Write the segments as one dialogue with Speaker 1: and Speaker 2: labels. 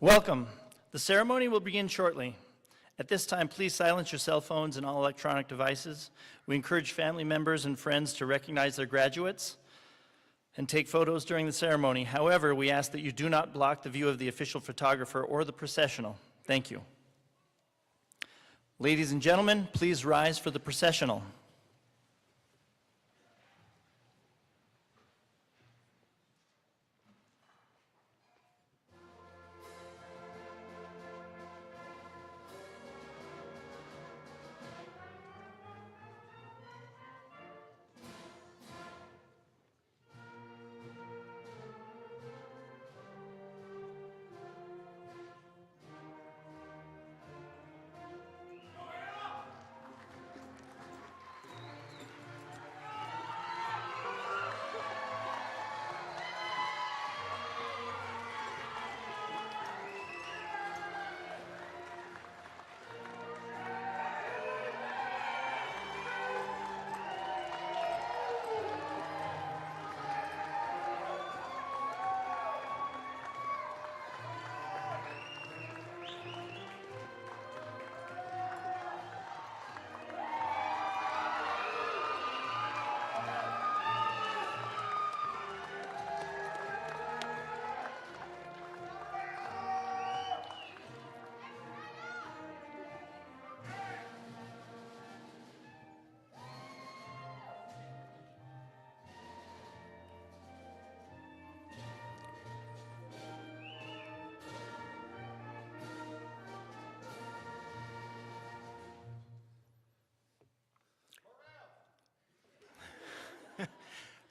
Speaker 1: Welcome. The ceremony will begin shortly. At this time, please silence your cell phones and all electronic devices. We encourage family members and friends to recognize their graduates and take photos during the ceremony. However, we ask that you do not block the view of the official photographer or the processional. Thank you. Ladies and gentlemen, please rise for the processional.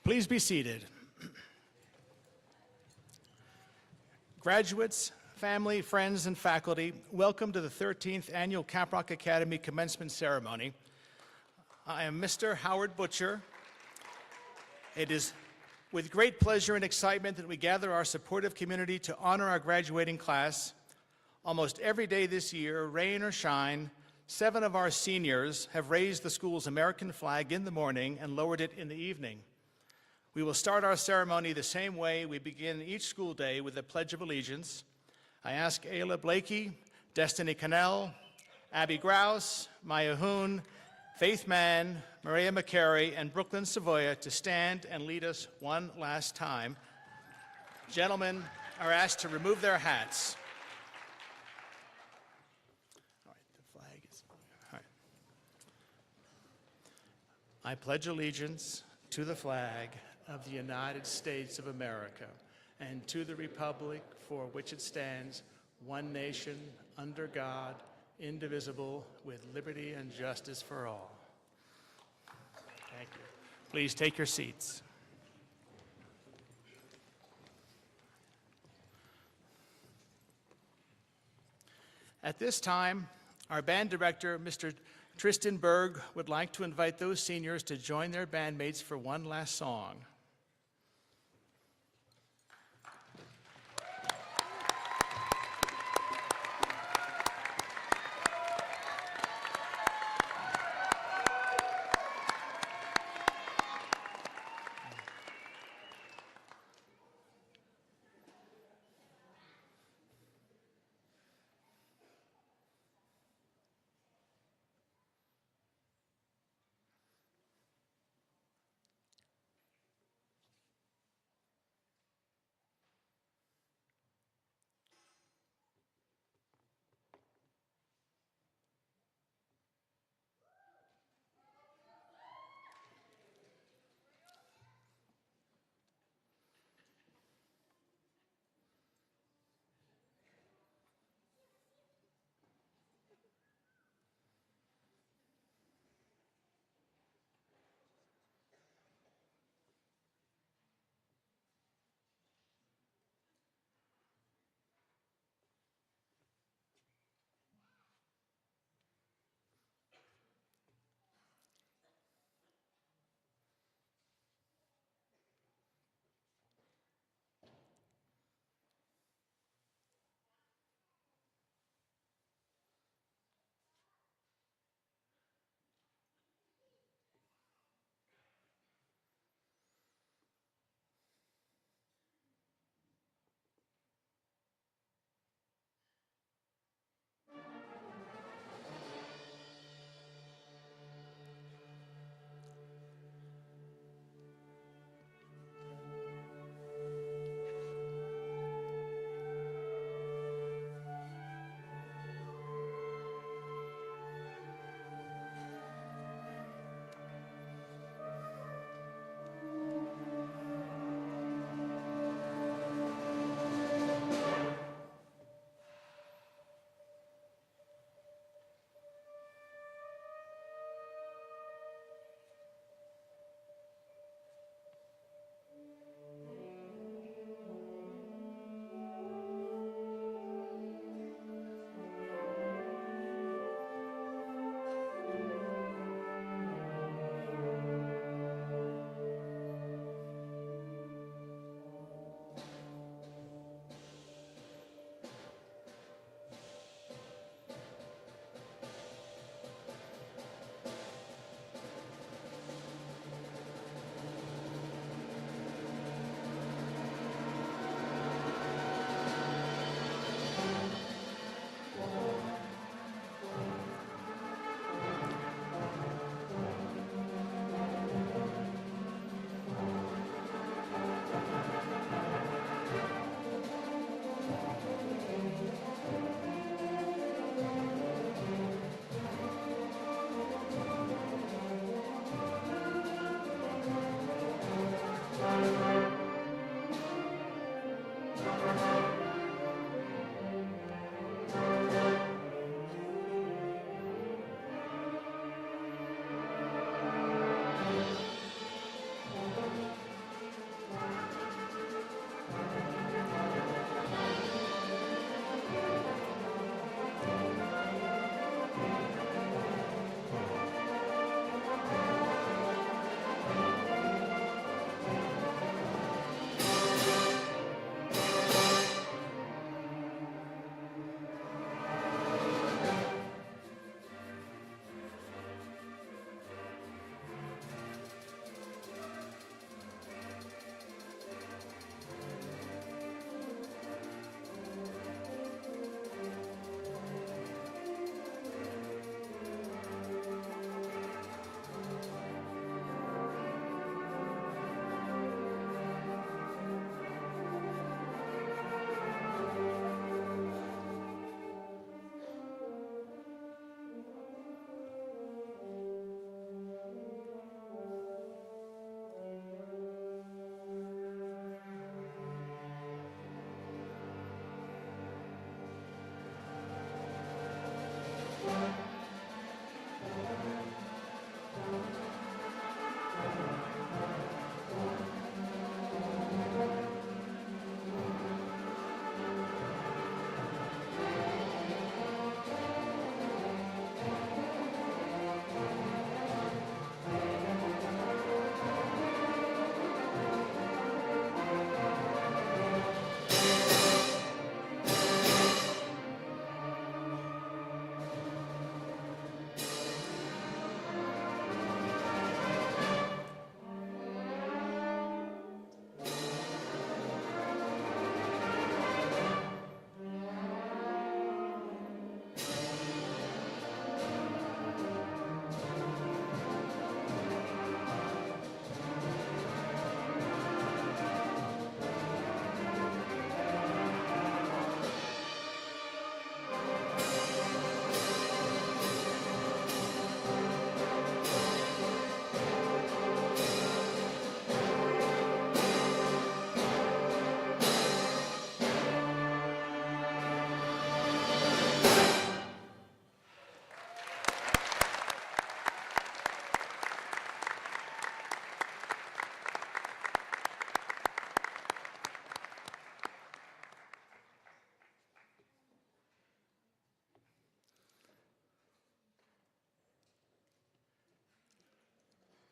Speaker 2: Please be seated. Graduates, family, friends, and faculty, welcome to the 13th Annual Caprock Academy Commencement Ceremony. I am Mr. Howard Butcher. It is with great pleasure and excitement that we gather our supportive community to honor our graduating class. Almost every day this year, rain or shine, 7 of our seniors have raised the school's American flag in the morning and lowered it in the evening. We will start our ceremony the same way we begin each school day, with the Pledge of Allegiance. I ask Ayla Blakey, Destiny Cannell, Abby Grouse, Maya Hoon, Faith Mann, Maria McCary, and Brooklyn Savoya to stand and lead us one last time. Gentlemen are asked to remove their hats. All right, the flag is, all right. I pledge allegiance to the flag of the United States of America and to the republic for which it stands, one nation, under God, indivisible, with liberty and justice for all. Thank you. Please take your seats. At this time, our band director, Mr. Tristan Berg, would like to invite those seniors to join their bandmates for one last song.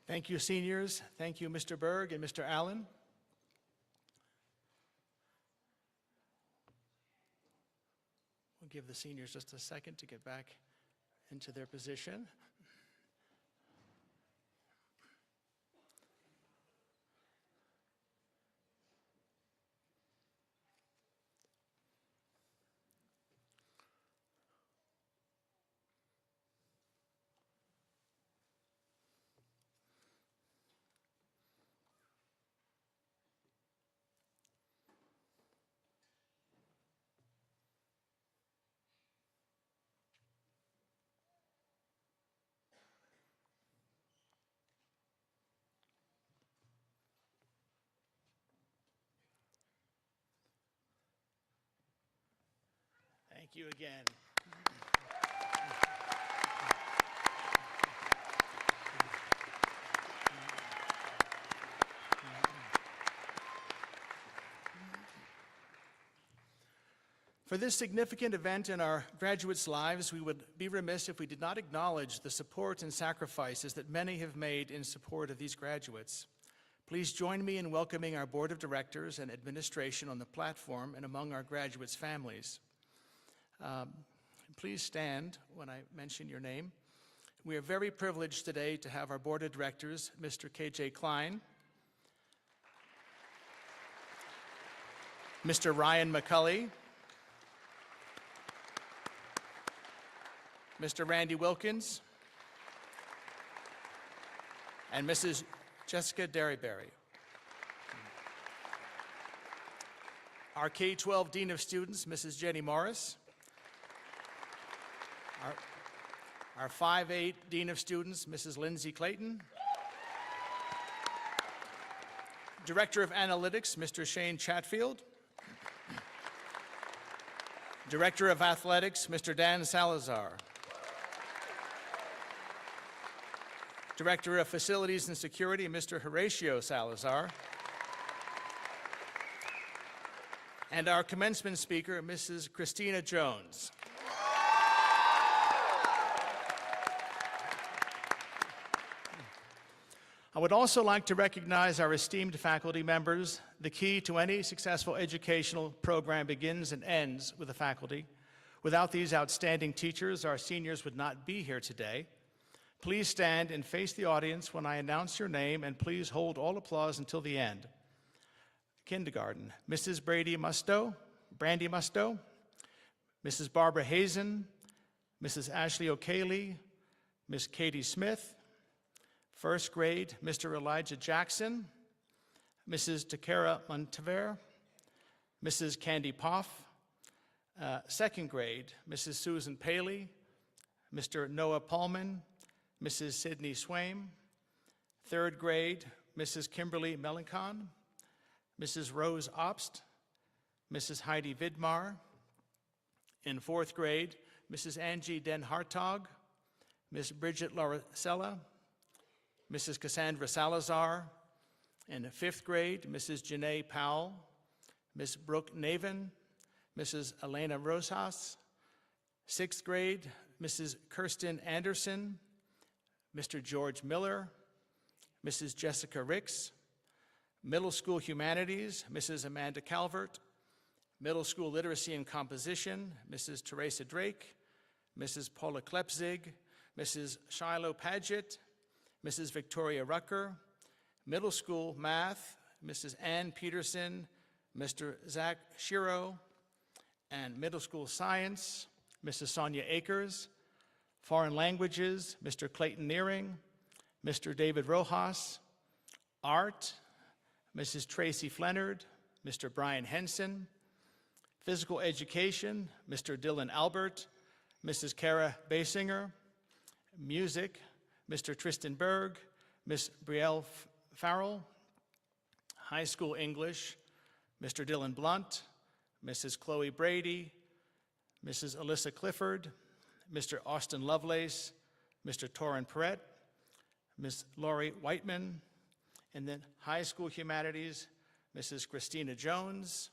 Speaker 2: Thank you, seniors. Thank you, Mr. Berg and Mr. Allen. We'll give the seniors just a second to get back into their position. Thank you again. For this significant event in our graduates' lives, we would be remiss if we did not acknowledge the support and sacrifices that many have made in support of these graduates. Please join me in welcoming our board of directors and administration on the platform and among our graduates' families. Please stand when I mention your name. We are very privileged today to have our board of directors, Mr. K.J. Klein, Mr. Ryan McCulley, Mr. Randy Wilkins, and Mrs. Jessica Derryberry. Our K-12 Dean of Students, Mrs. Jenny Morris. Our 5-8 Dean of Students, Mrs. Lindsay Clayton. Director of Analytics, Mr. Shane Chatfield. Director of Athletics, Mr. Dan Salazar. Director of Facilities and Security, Mr. Horatio Salazar. And our commencement speaker, Mrs. Christina Jones. I would also like to recognize our esteemed faculty members. The key to any successful educational program begins and ends with the faculty. Without these outstanding teachers, our seniors would not be here today. Please stand and face the audience when I announce your name, and please hold all applause until the end. Kindergarten, Mrs. Brandy Musto, Mrs. Barbara Hazen, Mrs. Ashley O'Kaley, Miss Katie Smith. First grade, Mr. Elijah Jackson, Mrs. Takara Montever, Mrs. Candy Poff. Second grade, Mrs. Susan Paley, Mr. Noah Paulman, Mrs. Sydney Swaim. Third grade, Mrs. Kimberly Melancon, Mrs. Rose Obst, Mrs. Heidi Vidmar. In fourth grade, Mrs. Angie Den Hartog, Miss Bridget Lauricella, Mrs. Cassandra Salazar. In fifth grade, Mrs. Janae Powell, Miss Brooke Navin, Mrs. Elena Rosas. Sixth grade, Mrs. Kirsten Anderson, Mr. George Miller, Mrs. Jessica Ricks. Middle School Humanities, Mrs. Amanda Calvert. Middle School Literacy and Composition, Mrs. Teresa Drake, Mrs. Paula Klepzig, Mrs. Shiloh Padgett, Mrs. Victoria Rucker. Middle School Math, Mrs. Ann Peterson, Mr. Zach Shiro. And Middle School Science, Mrs. Sonia Akers. Foreign Languages, Mr. Clayton Nearing, Mr. David Rojas. Art, Mrs. Tracy Flennard, Mr. Brian Henson. Physical Education, Mr. Dylan Albert, Mrs. Kara Basinger. Music, Mr. Tristan Berg, Miss Brielle Farrell. High School English, Mr. Dylan Blunt, Mrs. Chloe Brady, Mrs. Alyssa Clifford, Mr. Austin Lovelace, Mr. Torin Perrett, Miss Laurie Whiteman. And then High School Humanities, Mrs. Christina Jones,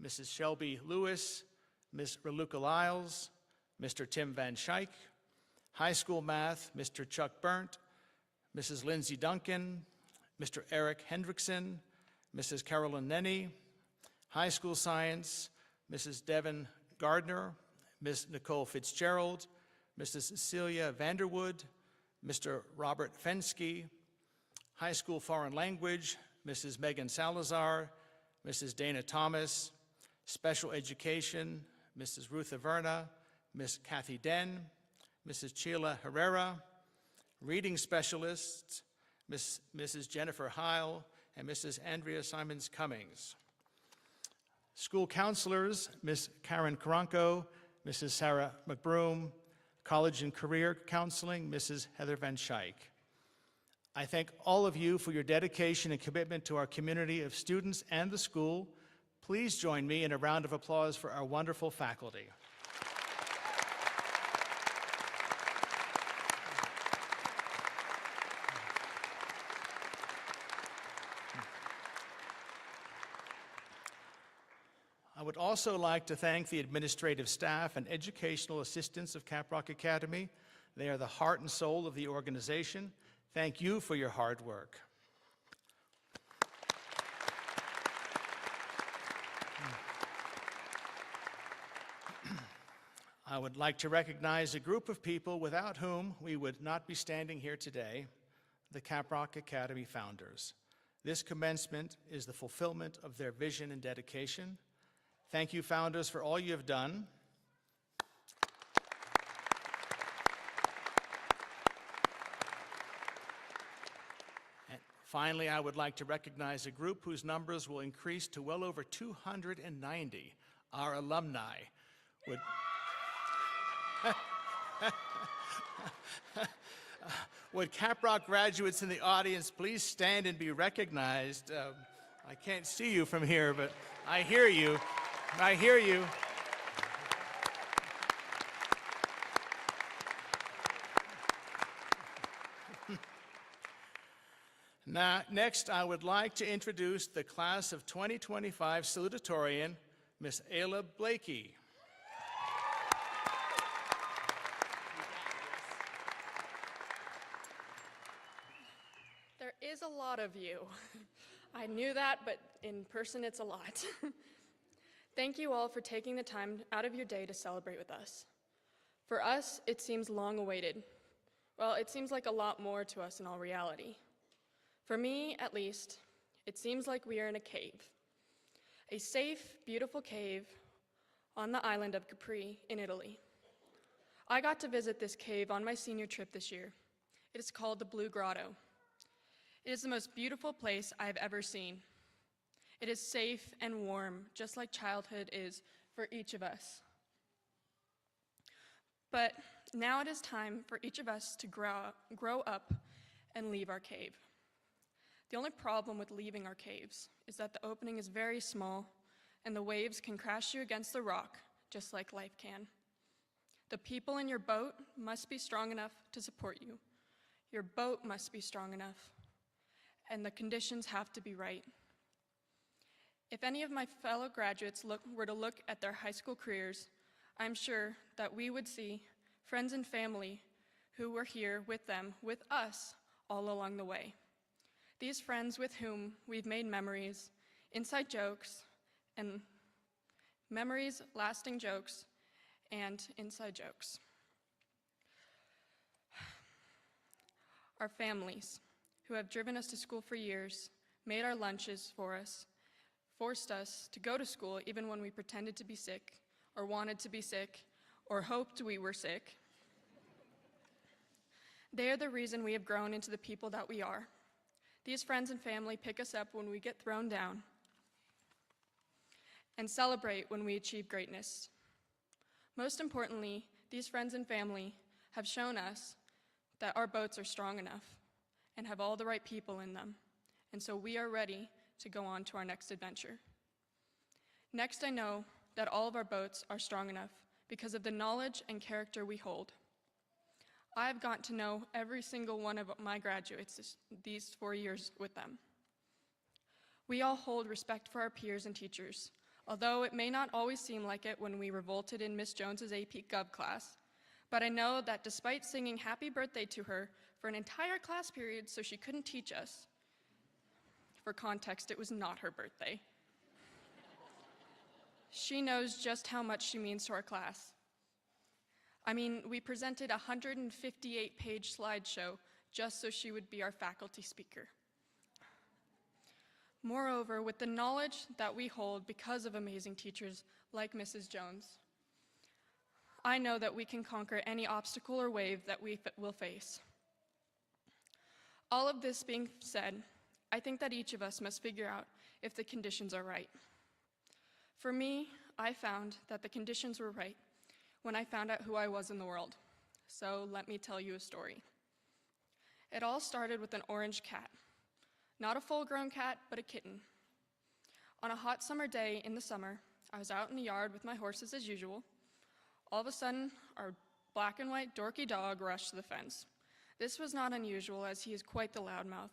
Speaker 2: Mrs. Shelby Lewis, Miss Raluca Lyles, Mr. Tim Van Schaik. High School Math, Mr. Chuck Burnt, Mrs. Lindsay Duncan, Mr. Eric Hendrickson, Mrs. Carolyn Nenny, High School Science, Mrs. Devin Gardner, Ms. Nicole Fitzgerald, Mrs. Cecilia Vanderwood, Mr. Robert Fensky, High School Foreign Language, Mrs. Megan Salazar, Mrs. Dana Thomas, Special Education, Mrs. Ruth Averna, Ms. Kathy Den, Mrs. Sheila Herrera, Reading Specialists, Mrs. Jennifer Heil, and Mrs. Andrea Simons Cummings. School counselors, Ms. Karen Karanko, Mrs. Sarah McBroom, College and Career Counseling, Mrs. Heather Van Schaik. I thank all of you for your dedication and commitment to our community of students and the school. Please join me in a round of applause for our wonderful faculty. I would also like to thank the administrative staff and educational assistants of Caprock Academy. They are the heart and soul of the organization. Thank you for your hard work. I would like to recognize a group of people without whom we would not be standing here today, the Caprock Academy founders. This commencement is the fulfillment of their vision and dedication. Thank you, founders, for all you have done. And finally, I would like to recognize a group whose numbers will increase to well over 290, our alumni. Would Caprock graduates in the audience please stand and be recognized? I can't see you from here, but I hear you. I hear you. Now, next, I would like to introduce the class of 2025 salutatorian, Miss Ayla Blakey.
Speaker 3: There is a lot of you. I knew that, but in person it's a lot. Thank you all for taking the time out of your day to celebrate with us. For us, it seems long awaited. Well, it seems like a lot more to us in all reality. For me, at least, it seems like we are in a cave. A safe, beautiful cave on the island of Capri in Italy. I got to visit this cave on my senior trip this year. It is called the Blue Grotto. It is the most beautiful place I have ever seen. It is safe and warm, just like childhood is for each of us. But now it is time for each of us to grow up and leave our cave. The only problem with leaving our caves is that the opening is very small and the waves can crash you against the rock, just like life can. The people in your boat must be strong enough to support you. Your boat must be strong enough, and the conditions have to be right. If any of my fellow graduates were to look at their high school careers, I'm sure that we would see friends and family who were here with them, with us, all along the way. These friends with whom we've made memories, inside jokes, and memories, lasting jokes, and inside jokes. Our families, who have driven us to school for years, made our lunches for us, forced us to go to school even when we pretended to be sick, or wanted to be sick, or hoped we were sick. They are the reason we have grown into the people that we are. These friends and family pick us up when we get thrown down and celebrate when we achieve greatness. Most importantly, these friends and family have shown us that our boats are strong enough and have all the right people in them, and so we are ready to go on to our next adventure. Next, I know that all of our boats are strong enough because of the knowledge and character we hold. I've gotten to know every single one of my graduates these 4 years with them. We all hold respect for our peers and teachers, although it may not always seem like it when we revolted in Miss Jones's AP Gov class. But I know that despite singing happy birthday to her for an entire class period so she couldn't teach us. For context, it was not her birthday. She knows just how much she means to our class. I mean, we presented a 158-page slideshow just so she would be our faculty speaker. Moreover, with the knowledge that we hold because of amazing teachers like Mrs. Jones, I know that we can conquer any obstacle or wave that we will face. All of this being said, I think that each of us must figure out if the conditions are right. For me, I found that the conditions were right when I found out who I was in the world. So let me tell you a story. It all started with an orange cat. Not a full-grown cat, but a kitten. On a hot summer day in the summer, I was out in the yard with my horses as usual. All of a sudden, our black and white dorky dog rushed to the fence. This was not unusual, as he is quite the loudmouth,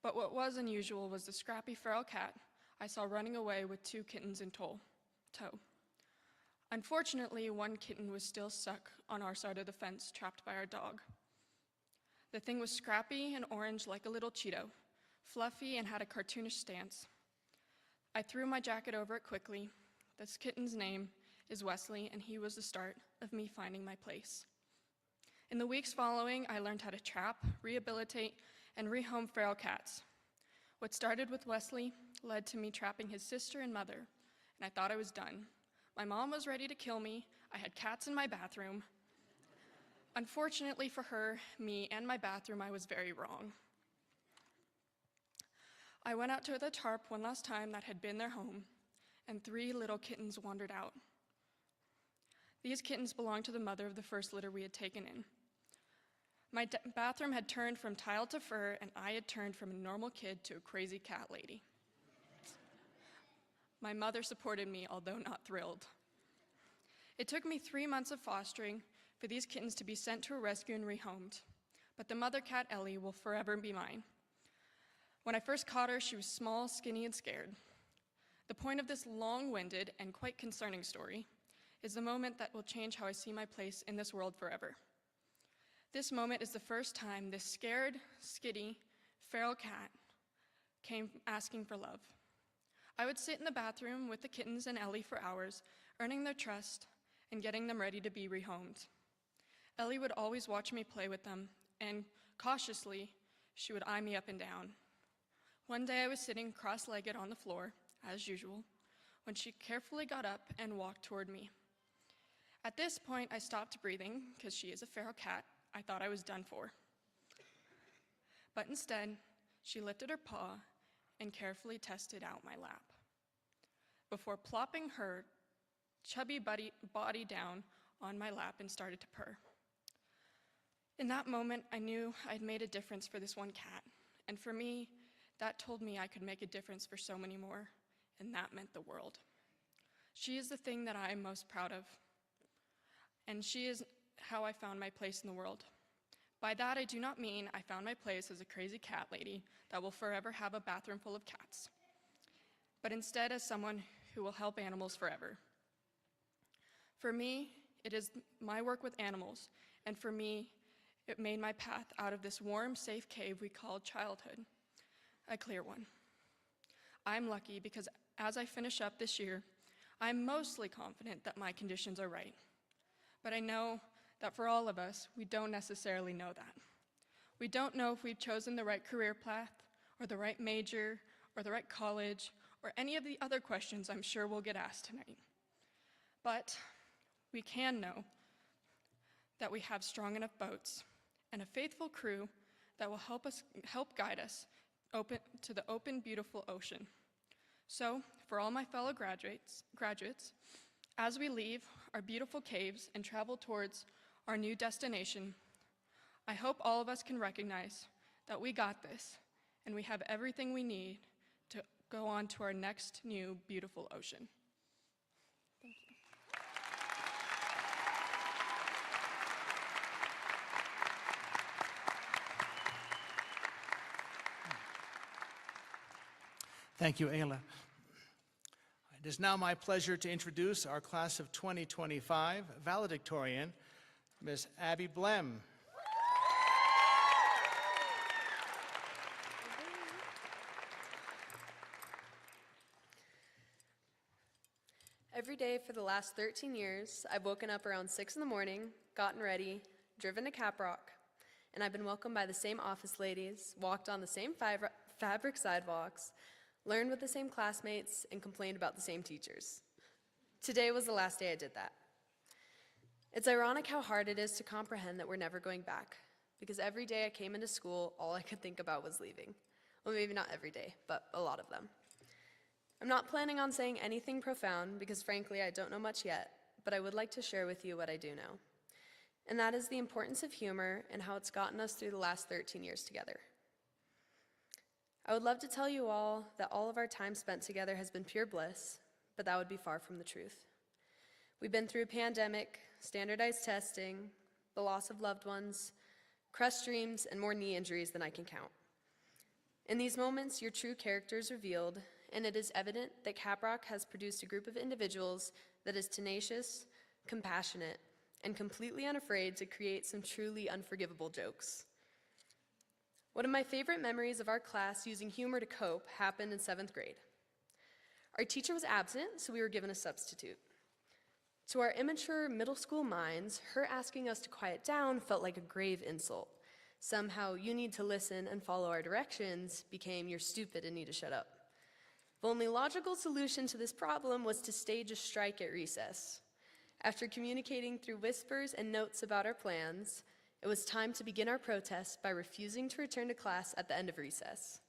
Speaker 3: but what was unusual was the scrappy feral cat I saw running away with 2 kittens in tow. Unfortunately, one kitten was still stuck on our side of the fence, trapped by our dog. The thing was scrappy and orange like a little Cheeto, fluffy and had a cartoonish stance. I threw my jacket over it quickly. This kitten's name is Wesley, and he was the start of me finding my place. In the weeks following, I learned how to trap, rehabilitate, and rehome feral cats. What started with Wesley led to me trapping his sister and mother, and I thought I was done. My mom was ready to kill me. I had cats in my bathroom. Unfortunately for her, me, and my bathroom, I was very wrong. I went out to the tarp one last time that had been their home, and 3 little kittens wandered out. These kittens belonged to the mother of the first litter we had taken in. My bathroom had turned from tile to fur, and I had turned from a normal kid to a crazy cat lady. My mother supported me, although not thrilled. It took me 3 months of fostering for these kittens to be sent to a rescue and rehomed, but the mother cat, Ellie, will forever be mine. When I first caught her, she was small, skinny, and scared. The point of this long-winded and quite concerning story is the moment that will change how I see my place in this world forever. This moment is the first time this scared, skitty, feral cat came asking for love. I would sit in the bathroom with the kittens and Ellie for hours, earning their trust and getting them ready to be rehomed. Ellie would always watch me play with them, and cautiously, she would eye me up and down. One day I was sitting cross-legged on the floor, as usual, when she carefully got up and walked toward me. At this point, I stopped breathing, because she is a feral cat. I thought I was done for. But instead, she lifted her paw and carefully tested out my lap, before plopping her chubby body down on my lap and started to purr. In that moment, I knew I'd made a difference for this one cat, and for me, that told me I could make a difference for so many more, and that meant the world. She is the thing that I am most proud of, and she is how I found my place in the world. By that, I do not mean I found my place as a crazy cat lady that will forever have a bathroom full of cats, but instead as someone who will help animals forever. For me, it is my work with animals, and for me, it made my path out of this warm, safe cave we called childhood a clear one. I'm lucky because as I finish up this year, I'm mostly confident that my conditions are right. But I know that for all of us, we don't necessarily know that. We don't know if we've chosen the right career path, or the right major, or the right college, or any of the other questions I'm sure we'll get asked tonight. But we can know that we have strong enough boats and a faithful crew that will help guide us to the open, beautiful ocean. So, for all my fellow graduates, as we leave our beautiful caves and travel towards our new destination, I hope all of us can recognize that we got this and we have everything we need to go on to our next new beautiful ocean. Thank you.
Speaker 2: Thank you, Ayla. It is now my pleasure to introduce our class of 2025 valedictorian, Ms. Abby Blem.
Speaker 4: Every day for the last 13 years, I've woken up around 6 in the morning, gotten ready, driven to Caprock, and I've been welcomed by the same office ladies, walked on the same fabric sidewalks, learned with the same classmates, and complained about the same teachers. Today was the last day I did that. It's ironic how hard it is to comprehend that we're never going back, because every day I came into school, all I could think about was leaving. Well, maybe not every day, but a lot of them. I'm not planning on saying anything profound because frankly, I don't know much yet, but I would like to share with you what I do know. And that is the importance of humor and how it's gotten us through the last 13 years together. I would love to tell you all that all of our time spent together has been pure bliss, but that would be far from the truth. We've been through a pandemic, standardized testing, the loss of loved ones, crushed dreams, and more knee injuries than I can count. In these moments, your true character is revealed, and it is evident that Caprock has produced a group of individuals that is tenacious, compassionate, and completely unafraid to create some truly unforgivable jokes. One of my favorite memories of our class using humor to cope happened in 7th grade. Our teacher was absent, so we were given a substitute. To our immature middle school minds, her asking us to quiet down felt like a grave insult. Somehow, you need to listen and follow our directions became you're stupid and need to shut up. The only logical solution to this problem was to stage a strike at recess. After communicating through whispers and notes about our plans, it was time to begin our protest by refusing to return to class at the end of recess.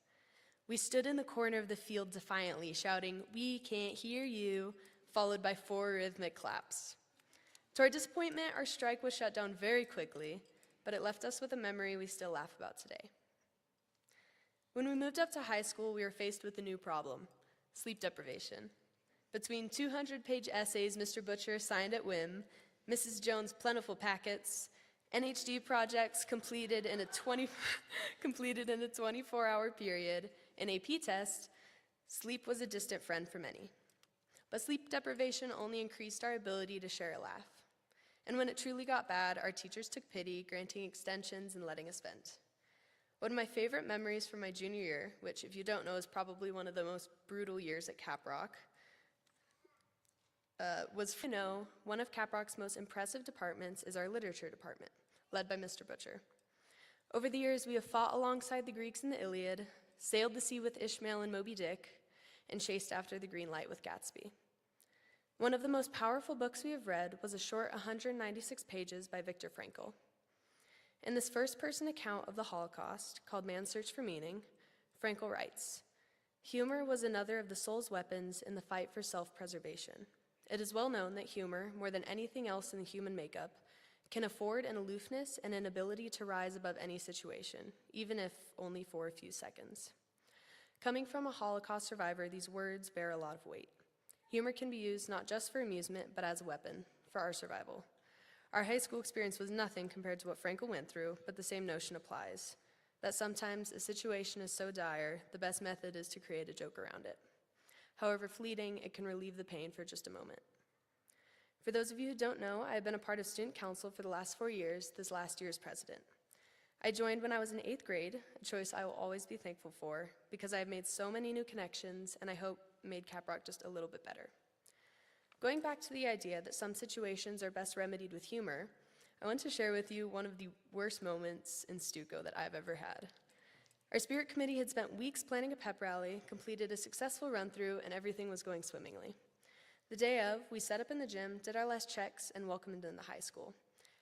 Speaker 4: We stood in the corner of the field defiantly, shouting, "We can't hear you," followed by 4 rhythmic claps. To our disappointment, our strike was shut down very quickly, but it left us with a memory we still laugh about today. When we moved up to high school, we were faced with a new problem: sleep deprivation. Between 200-page essays Mr. Butcher signed at whim, Mrs. Jones' plentiful packets, NHD projects completed in a 24-hour period, an AP test, sleep was a distant friend for many. But sleep deprivation only increased our ability to share a laugh. And when it truly got bad, our teachers took pity, granting extensions and letting us vent. One of my favorite memories from my junior year, which if you don't know is probably one of the most brutal years at Caprock, was one of Caprock's most impressive departments is our literature department, led by Mr. Butcher. Over the years, we have fought alongside the Greeks in the Iliad, sailed the sea with Ishmael and Moby Dick, and chased after the green light with Gatsby. One of the most powerful books we have read was a short 196 pages by Viktor Frankl. In this first-person account of the Holocaust, called Man's Search for Meaning, Frankl writes, "Humor was another of the soul's weapons in the fight for self-preservation. It is well known that humor, more than anything else in the human makeup, can afford an aloofness and an ability to rise above any situation, even if only for a few seconds. Coming from a Holocaust survivor, these words bear a lot of weight. Humor can be used not just for amusement, but as a weapon for our survival. Our high school experience was nothing compared to what Frankl went through, but the same notion applies, that sometimes a situation is so dire, the best method is to create a joke around it. However fleeting, it can relieve the pain for just a moment. For those of you who don't know, I have been a part of student council for the last 4 years, this last year as president. I joined when I was in 8th grade, a choice I will always be thankful for, because I have made so many new connections, and I hope made Caprock just a little bit better. Going back to the idea that some situations are best remedied with humor, I want to share with you one of the worst moments in Stuco that I've ever had. Our spirit committee had spent weeks planning a pep rally, completed a successful run-through, and everything was going swimmingly. The day of, we set up in the gym, did our last checks, and welcomed in the high school.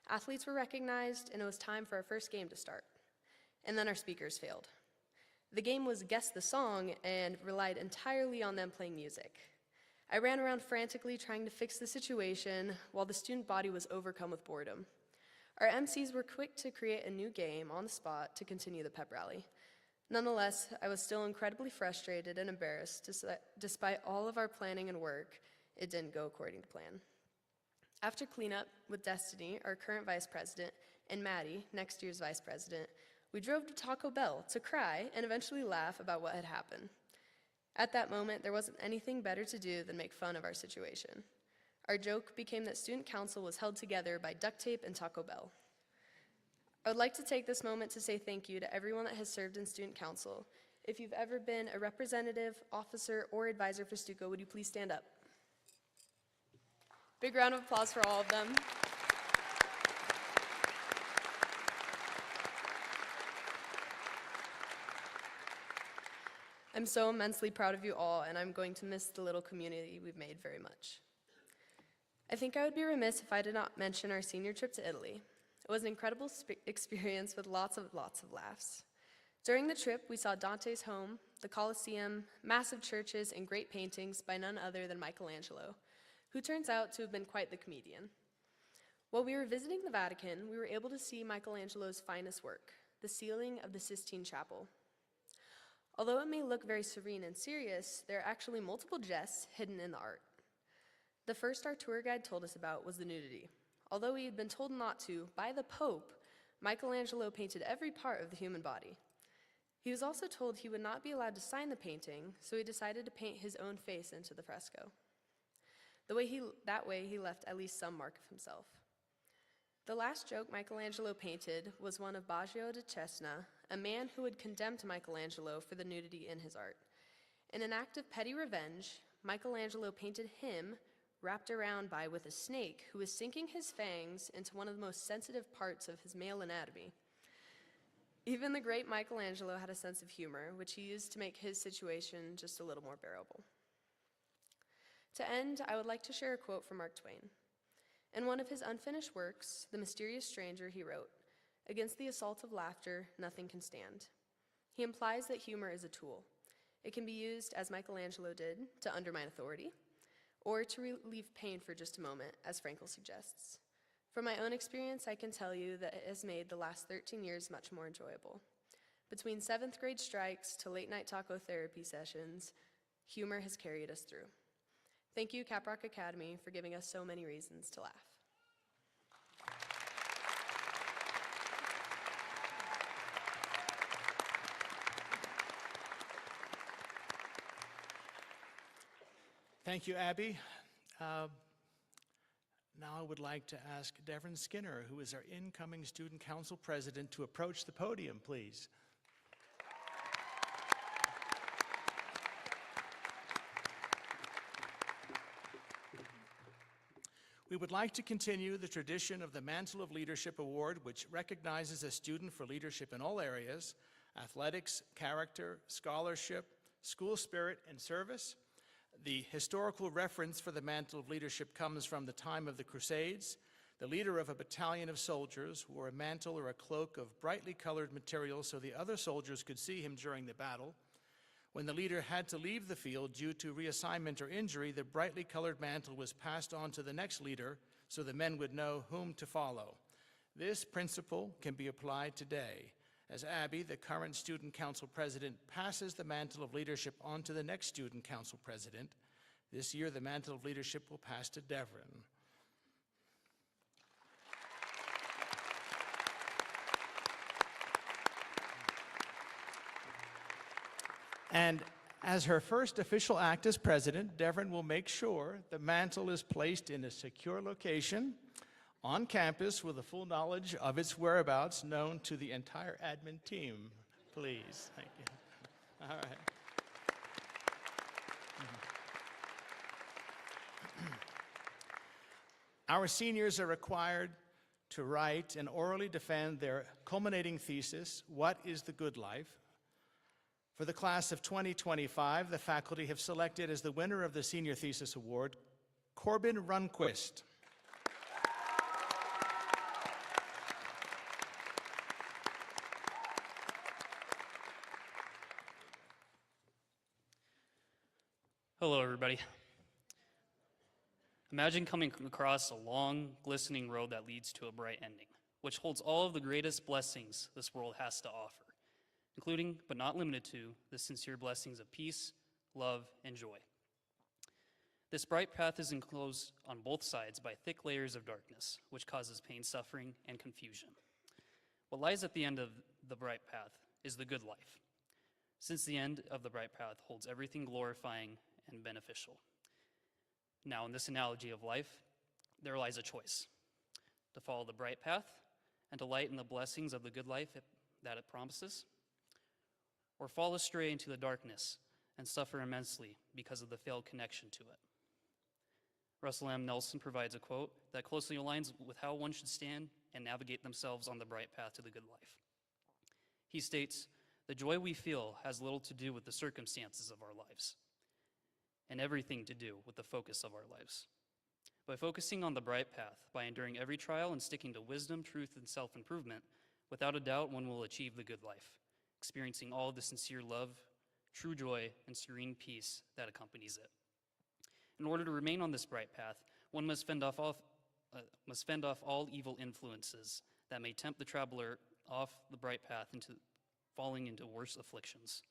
Speaker 4: Athletes were recognized, and it was time for our first game to start. And then our speakers failed. The game was Guess the Song and relied entirely on them playing music. I ran around frantically trying to fix the situation while the student body was overcome with boredom. Our MCs were quick to create a new game on the spot to continue the pep rally. Nonetheless, I was still incredibly frustrated and embarrassed. Despite all of our planning and work, it didn't go according to plan. After cleanup with Destiny, our current vice president, and Maddie, next year's vice president, we drove to Taco Bell to cry and eventually laugh about what had happened. At that moment, there wasn't anything better to do than make fun of our situation. Our joke became that student council was held together by duct tape and Taco Bell. I would like to take this moment to say thank you to everyone that has served in student council. If you've ever been a representative, officer, or advisor for Stuco, would you please stand up? Big round of applause for all of them. I'm so immensely proud of you all, and I'm going to miss the little community we've made very much. I think I would be remiss if I did not mention our senior trip to Italy. It was an incredible experience with lots of laughs. During the trip, we saw Dante's home, the Colosseum, massive churches, and great paintings by none other than Michelangelo, who turns out to have been quite the comedian. While we were visiting the Vatican, we were able to see Michelangelo's finest work, the ceiling of the Sistine Chapel. Although it may look very serene and serious, there are actually multiple jests hidden in the art. The first our tour guide told us about was the nudity. Although he had been told not to by the Pope, Michelangelo painted every part of the human body. He was also told he would not be allowed to sign the painting, so he decided to paint his own face into the fresco. That way he left at least some mark of himself. The last joke Michelangelo painted was one of Baggio da Cesena, a man who had condemned Michelangelo for the nudity in his art. In an act of petty revenge, Michelangelo painted him wrapped around with a snake who was sinking his fangs into one of the most sensitive parts of his male anatomy. Even the great Michelangelo had a sense of humor, which he used to make his situation just a little more bearable. To end, I would like to share a quote from Mark Twain. In one of his unfinished works, The Mysterious Stranger, he wrote, "Against the assault of laughter, nothing can stand." He implies that humor is a tool. It can be used, as Michelangelo did, to undermine authority, or to relieve pain for just a moment, as Frankel suggests. From my own experience, I can tell you that it has made the last 13 years much more enjoyable. Between 7th grade strikes to late-night taco therapy sessions, humor has carried us through. Thank you, Caprock Academy, for giving us so many reasons to laugh.
Speaker 2: Thank you, Abby. Now I would like to ask Devin Skinner, who is our incoming Student Council President, to approach the podium, please. We would like to continue the tradition of the Mantle of Leadership Award, which recognizes a student for leadership in all areas: athletics, character, scholarship, school spirit, and service. The historical reference for the Mantle of Leadership comes from the time of the Crusades. The leader of a battalion of soldiers wore a mantle or a cloak of brightly colored material so the other soldiers could see him during the battle. When the leader had to leave the field due to reassignment or injury, the brightly colored mantle was passed on to the next leader so the men would know whom to follow. This principle can be applied today. As Abby, the current Student Council President, passes the Mantle of Leadership on to the next Student Council President, this year the Mantle of Leadership will pass to Devin. And as her first official act as president, Devin will make sure the mantle is placed in a secure location on campus with the full knowledge of its whereabouts known to the entire admin team. Please, thank you. All right. Our seniors are required to write and orally defend their culminating thesis, What is the Good Life? For the class of 2025, the faculty have selected as the winner of the Senior Thesis Award, Corbin Runquist.
Speaker 5: Hello, everybody. Imagine coming across a long, glistening road that leads to a bright ending, which holds all of the greatest blessings this world has to offer, including, but not limited to, the sincere blessings of peace, love, and joy. This bright path is enclosed on both sides by thick layers of darkness, which causes pain, suffering, and confusion. What lies at the end of the bright path is the good life, since the end of the bright path holds everything glorifying and beneficial. Now, in this analogy of life, there lies a choice: to follow the bright path and to light in the blessings of the good life that it promises, or fall astray into the darkness and suffer immensely because of the failed connection to it. Russell M. Nelson provides a quote that closely aligns with how one should stand and navigate themselves on the bright path to the good life. He states, "The joy we feel has little to do with the circumstances of our lives, and everything to do with the focus of our lives. By focusing on the bright path, by enduring every trial and sticking to wisdom, truth, and self-improvement, without a doubt one will achieve the good life, experiencing all the sincere love, true joy, and serene peace that accompanies it. In order to remain on this bright path, one must fend off all evil influences that may tempt the traveler off the bright path into falling into worse afflictions.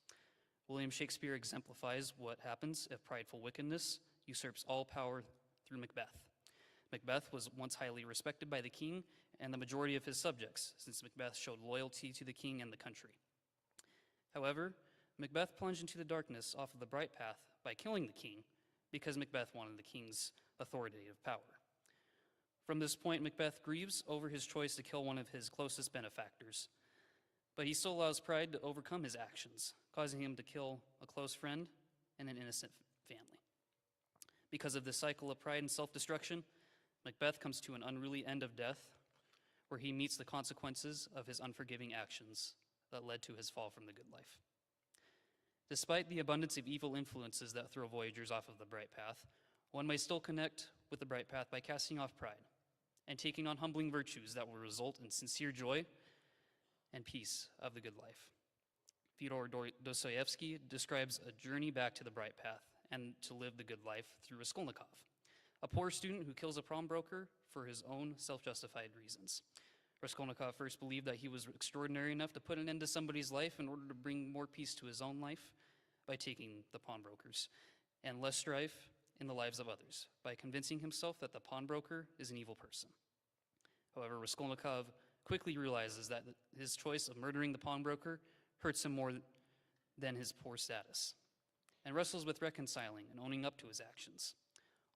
Speaker 5: William Shakespeare exemplifies what happens if prideful wickedness usurps all power through Macbeth. Macbeth was once highly respected by the king and the majority of his subjects, since Macbeth showed loyalty to the king and the country. However, Macbeth plunged into the darkness off of the bright path by killing the king because Macbeth wanted the king's authoritative power. From this point, Macbeth grieves over his choice to kill one of his closest benefactors, but he still allows pride to overcome his actions, causing him to kill a close friend and an innocent family. Because of this cycle of pride and self-destruction, Macbeth comes to an unruly end of death, where he meets the consequences of his unforgiving actions that led to his fall from the good life. Despite the abundance of evil influences that throw voyagers off of the bright path, one may still connect with the bright path by casting off pride and taking on humbling virtues that will result in sincere joy and peace of the good life. Fyodor Dostoevsky describes a journey back to the bright path and to live the good life through Raskolnikov, a poor student who kills a pawnbroker for his own self-justified reasons. Raskolnikov first believed that he was extraordinary enough to put an end to somebody's life in order to bring more peace to his own life by taking the pawnbrokers, and less strife in the lives of others by convincing himself that the pawnbroker is an evil person. However, Raskolnikov quickly realizes that his choice of murdering the pawnbroker hurts him more than his poor status, and wrestles with reconciling and owning up to his actions.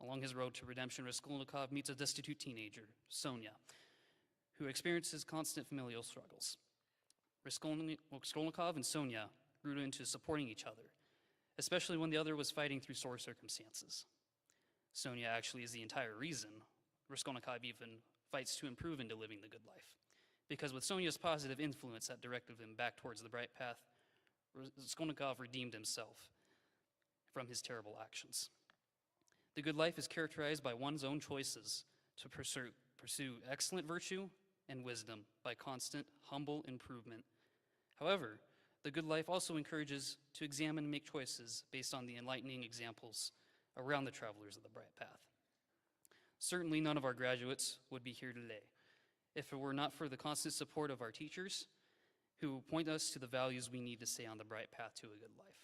Speaker 5: Along his road to redemption, Raskolnikov meets a destitute teenager, Sonia, who experiences constant familial struggles. Raskolnikov and Sonia grew into supporting each other, especially when the other was fighting through sore circumstances. Sonia actually is the entire reason Raskolnikov even fights to improve into living the good life, because with Sonia's positive influence that directed him back towards the bright path, Raskolnikov redeemed himself from his terrible actions. The good life is characterized by one's own choices to pursue excellent virtue and wisdom by constant, humble improvement. However, the good life also encourages to examine and make choices based on the enlightening examples around the travelers of the bright path. Certainly none of our graduates would be here today if it were not for the constant support of our teachers who point us to the values we need to stay on the bright path to a good life.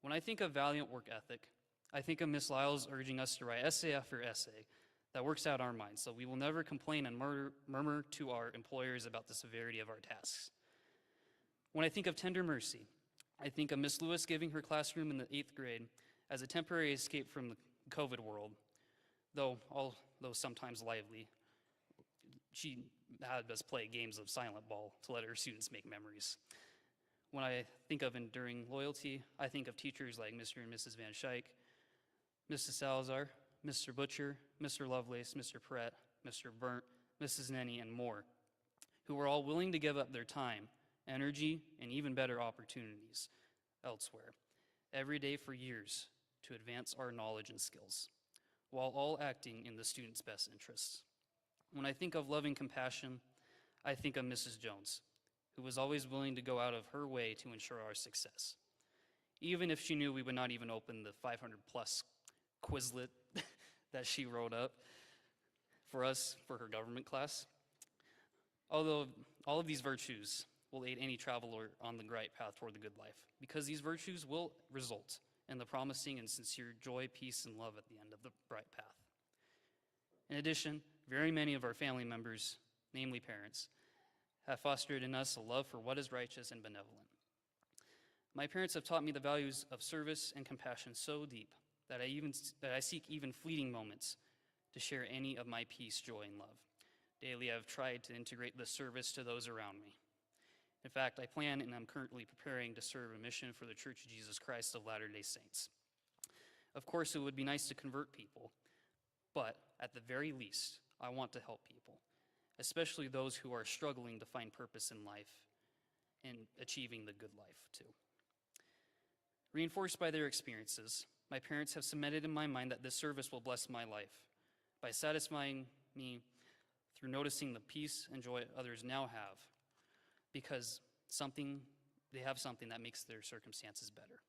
Speaker 5: When I think of valiant work ethic, I think of Miss Lyles urging us to write essay after essay that works out our minds, so we will never complain and murmur to our employers about the severity of our tasks. When I think of tender mercy, I think of Miss Lewis giving her classroom in the 8th grade as a temporary escape from the COVID world, though sometimes lively. She had us play games of silent ball to let her students make memories. When I think of enduring loyalty, I think of teachers like Mr. and Mrs. Van Schaik, Mrs. Salazar, Mr. Butcher, Mr. Lovelace, Mr. Perrett, Mr. Burnt, Mrs. Nenny, and more, who were all willing to give up their time, energy, and even better opportunities elsewhere, every day for years to advance our knowledge and skills, while all acting in the student's best interests. When I think of loving compassion, I think of Mrs. Jones, who was always willing to go out of her way to ensure our success, even if she knew we would not even open the 500-plus Quizlet that she wrote up for us for her government class. Although all of these virtues will aid any traveler on the right path toward the good life, because these virtues will result in the promising and sincere joy, peace, and love at the end of the bright path. In addition, very many of our family members, namely parents, have fostered in us a love for what is righteous and benevolent. My parents have taught me the values of service and compassion so deep that I seek even fleeting moments to share any of my peace, joy, and love. Daily, I've tried to integrate this service to those around me. In fact, I plan and I'm currently preparing to serve a mission for the Church of Jesus Christ of Latter-day Saints. Of course, it would be nice to convert people, But at the very least, I want to help people, especially those who are struggling to find purpose in life and achieving the good life too. Reinforced by their experiences, my parents have cemented in my mind that this service will bless my life by satisfying me through noticing the peace and joy others now have because they have something that makes their circumstances better.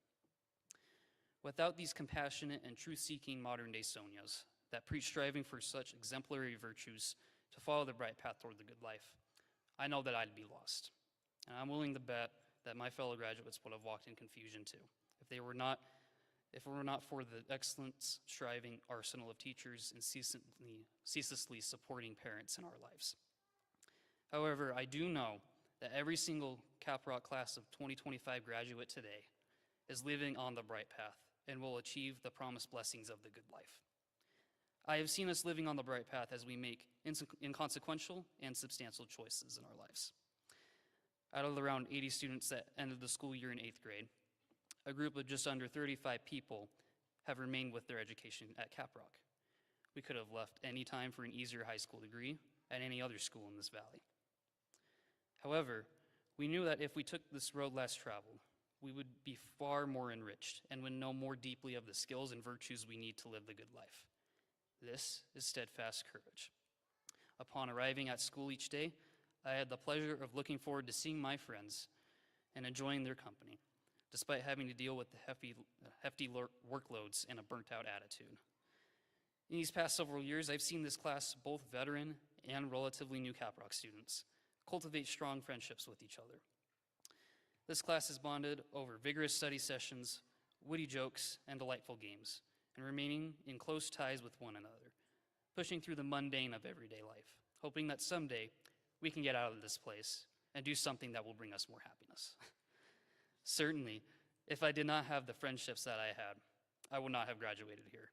Speaker 5: Without these compassionate and truth-seeking modern-day Sonias that preach striving for such exemplary virtues to follow the bright path toward the good life, I know that I'd be lost. And I'm willing to bet that my fellow graduates would have walked in confusion too, if it were not for the excellent striving arsenal of teachers and ceaselessly supporting parents in our lives. However, I do know that every single Caprock class of 2025 graduate today is living on the bright path and will achieve the promised blessings of the good life. I have seen us living on the bright path as we make inconsequential and substantial choices in our lives. Out of the around 80 students that ended the school year in 8th grade, a group of just under 35 people have remained with their education at Caprock. We could have left any time for an easier high school degree at any other school in this valley. However, we knew that if we took this road less traveled, we would be far more enriched and would know more deeply of the skills and virtues we need to live the good life. This is steadfast courage. Upon arriving at school each day, I had the pleasure of looking forward to seeing my friends and enjoying their company, despite having to deal with the hefty workloads and a burnt-out attitude. In these past several years, I've seen this class, both veteran and relatively new Caprock students, cultivate strong friendships with each other. This class has bonded over vigorous study sessions, witty jokes, and delightful games, and remaining in close ties with one another, pushing through the mundane of everyday life, hoping that someday we can get out of this place and do something that will bring us more happiness. Certainly, if I did not have the friendships that I had, I would not have graduated here.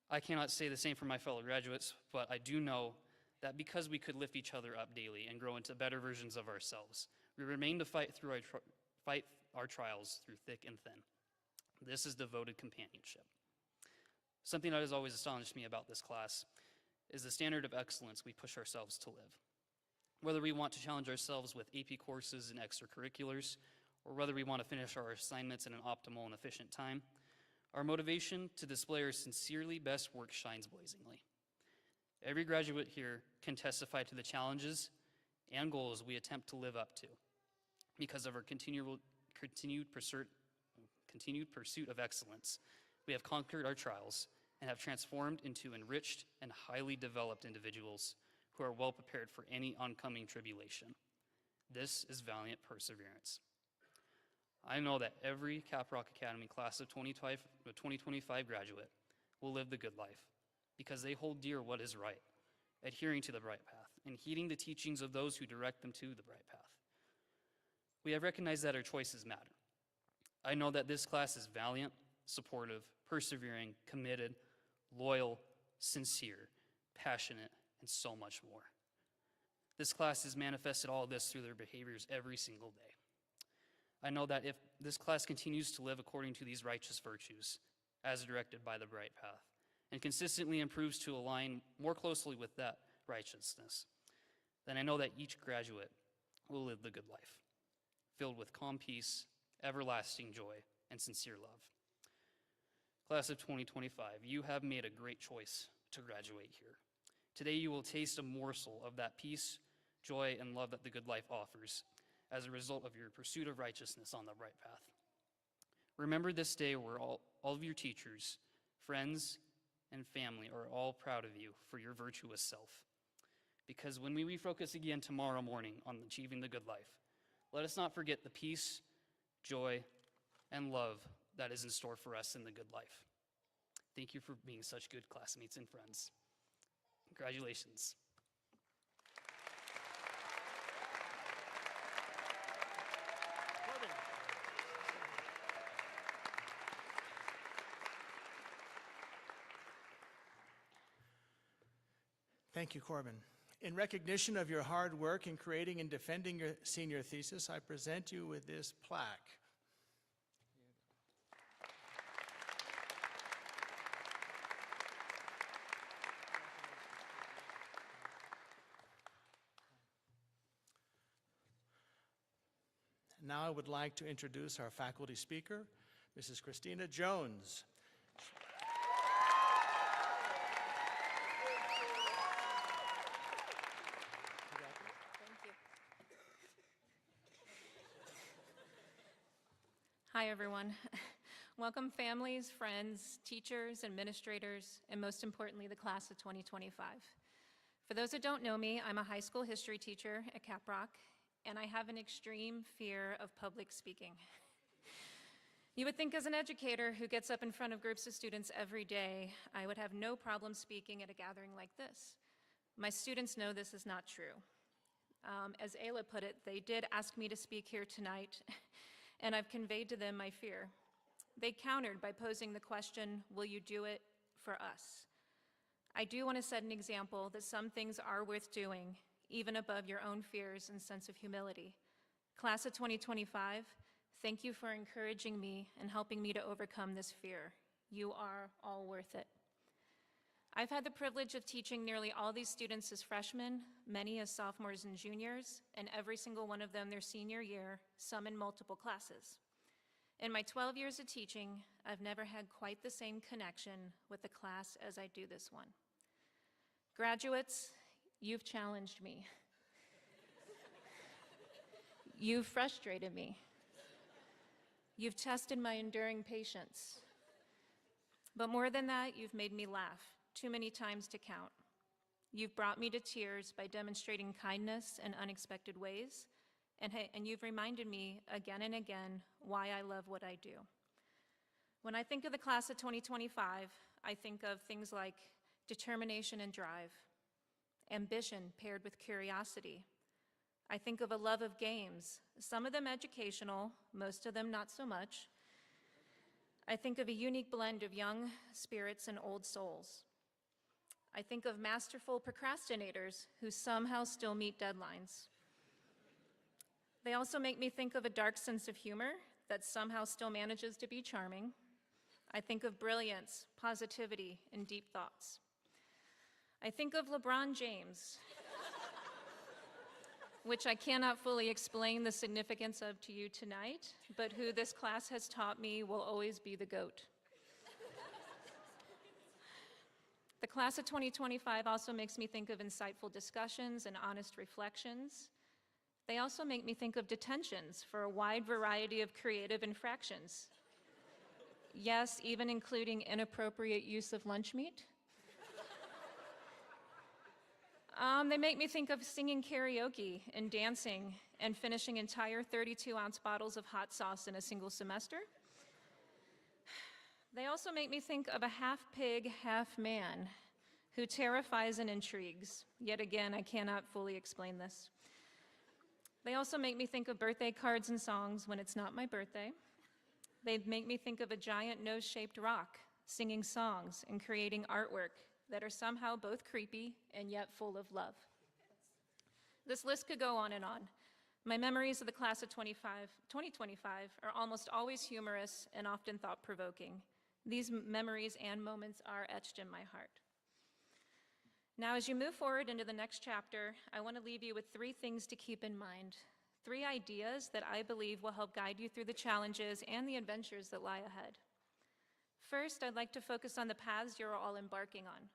Speaker 5: I cannot say the same for my fellow graduates, but I do know that because we could lift each other up daily and grow into better versions of ourselves, we remain to fight our trials through thick and thin. This is devoted companionship. Something that has always astonished me about this class is the standard of excellence we push ourselves to live. Whether we want to challenge ourselves with AP courses and extracurriculars, or whether we want to finish our assignments in an optimal and efficient time, our motivation to display our sincerely best work shines blazingly. Every graduate here can testify to the challenges and goals we attempt to live up to. Because of our continued pursuit of excellence, we have conquered our trials and have transformed into enriched and highly developed individuals who are well prepared for any oncoming tribulation. This is valiant perseverance. I know that every Caprock Academy class of 2025 graduate will live the good life because they hold dear what is right, adhering to the bright path, and heeding the teachings of those who direct them to the bright path. We have recognized that our choices matter. I know that this class is valiant, supportive, persevering, committed, loyal, sincere, passionate, and so much more. This class has manifested all of this through their behaviors every single day. I know that if this class continues to live according to these righteous virtues, as directed by the bright path, and consistently improves to align more closely with that righteousness, then I know that each graduate will live the good life, filled with calm peace, everlasting joy, and sincere love. Class of 2025, you have made a great choice to graduate here. Today you will taste a morsel of that peace, joy, and love that the good life offers as a result of your pursuit of righteousness on the bright path. Remember this day where all of your teachers, friends, and family are all proud of you for your virtuous self. Because when we refocus again tomorrow morning on achieving the good life, let us not forget the peace, joy, and love that is in store for us in the good life. Thank you for being such good classmates and friends. Congratulations.
Speaker 2: Thank you, Corbin. In recognition of your hard work in creating and defending your senior thesis, I present you with this plaque. Now I would like to introduce our faculty speaker, Mrs. Christina Jones.
Speaker 6: Hi, everyone. Welcome families, friends, teachers, administrators, and most importantly, the class of 2025. For those that don't know me, I'm a high school history teacher at Caprock, and I have an extreme fear of public speaking. You would think as an educator who gets up in front of groups of students every day, I would have no problem speaking at a gathering like this. My students know this is not true. As Ayla put it, they did ask me to speak here tonight, and I've conveyed to them my fear. They countered by posing the question, will you do it for us? I do want to set an example that some things are worth doing, even above your own fears and sense of humility. Class of 2025, thank you for encouraging me and helping me to overcome this fear. You are all worth it. I've had the privilege of teaching nearly all these students as freshmen, many as sophomores and juniors, and every single one of them their senior year, some in multiple classes. In my 12 years of teaching, I've never had quite the same connection with the class as I do this one. Graduates, you've challenged me. You've frustrated me. You've tested my enduring patience. But more than that, you've made me laugh, too many times to count. You've brought me to tears by demonstrating kindness in unexpected ways, and you've reminded me again and again why I love what I do. When I think of the class of 2025, I think of things like determination and drive, ambition paired with curiosity. I think of a love of games, some of them educational, most of them not so much. I think of a unique blend of young spirits and old souls. I think of masterful procrastinators who somehow still meet deadlines. They also make me think of a dark sense of humor that somehow still manages to be charming. I think of brilliance, positivity, and deep thoughts. I think of LeBron James, which I cannot fully explain the significance of to you tonight, but who this class has taught me will always be the GOAT. The class of 2025 also makes me think of insightful discussions and honest reflections. They also make me think of detentions for a wide variety of creative infractions. Yes, even including inappropriate use of lunch meat. They make me think of singing karaoke and dancing and finishing entire 32-ounce bottles of hot sauce in a single semester. They also make me think of a half-pig, half-man who terrifies and intrigues. Yet again, I cannot fully explain this. They also make me think of birthday cards and songs when it's not my birthday. They make me think of a giant nose-shaped rock singing songs and creating artwork that are somehow both creepy and yet full of love. This list could go on and on. My memories of the class of 2025 are almost always humorous and often thought-provoking. These memories and moments are etched in my heart. Now, as you move forward into the next chapter, I want to leave you with 3 things to keep in mind, 3 ideas that I believe will help guide you through the challenges and the adventures that lie ahead. First, I'd like to focus on the paths you're all embarking on.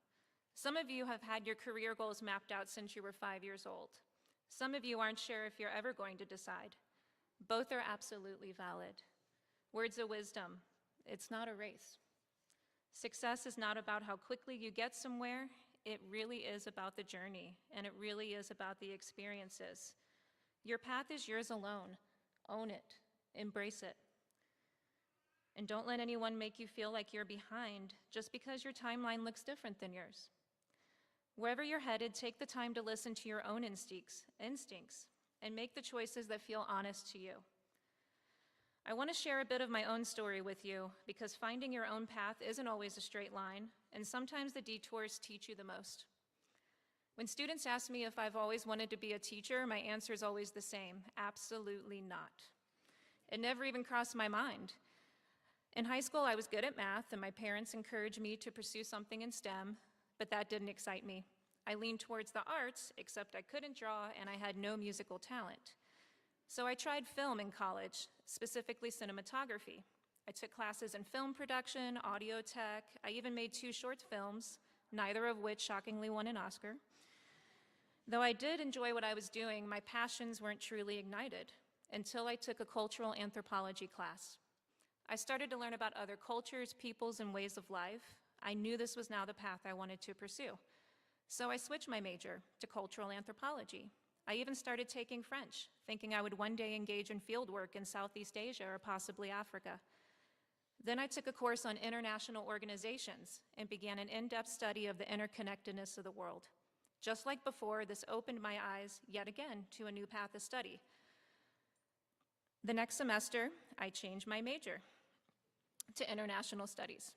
Speaker 6: Some of you have had your career goals mapped out since you were 5 years old. Some of you aren't sure if you're ever going to decide. Both are absolutely valid. Words of wisdom, it's not a race. Success is not about how quickly you get somewhere. It really is about the journey, and it really is about the experiences. Your path is yours alone. Own it. Embrace it. And don't let anyone make you feel like you're behind just because your timeline looks different than yours. Wherever you're headed, take the time to listen to your own instincts, and make the choices that feel honest to you. I want to share a bit of my own story with you because finding your own path isn't always a straight line, and sometimes the detours teach you the most. When students ask me if I've always wanted to be a teacher, my answer is always the same: absolutely not. It never even crossed my mind. In high school, I was good at math, and my parents encouraged me to pursue something in STEM, but that didn't excite me. I leaned towards the arts, except I couldn't draw and I had no musical talent. So I tried film in college, specifically cinematography. I took classes in film production, audio tech. I even made 2 short films, neither of which shockingly won an Oscar. Though I did enjoy what I was doing, my passions weren't truly ignited until I took a cultural anthropology class. I started to learn about other cultures, peoples, and ways of life. I knew this was now the path I wanted to pursue. So I switched my major to cultural anthropology. I even started taking French, thinking I would one day engage in fieldwork in Southeast Asia or possibly Africa. Then I took a course on international organizations and began an in-depth study of the interconnectedness of the world. Just like before, this opened my eyes yet again to a new path of study. The next semester, I changed my major to international studies.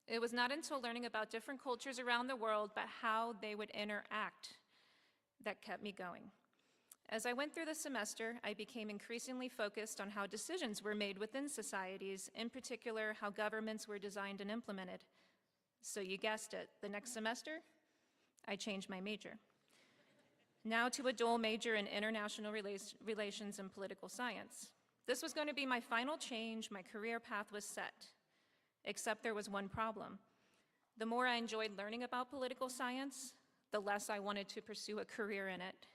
Speaker 6: It was not until learning about different cultures around the world, but how they would interact, that kept me going. As I went through the semester, I became increasingly focused on how decisions were made within societies, in particular, how governments were designed and implemented. So you guessed it, the next semester, I changed my major. Now to a dual major in international relations and political science. This was going to be my final change. My career path was set, except there was one problem. The more I enjoyed learning about political science, the less I wanted to pursue a career in it.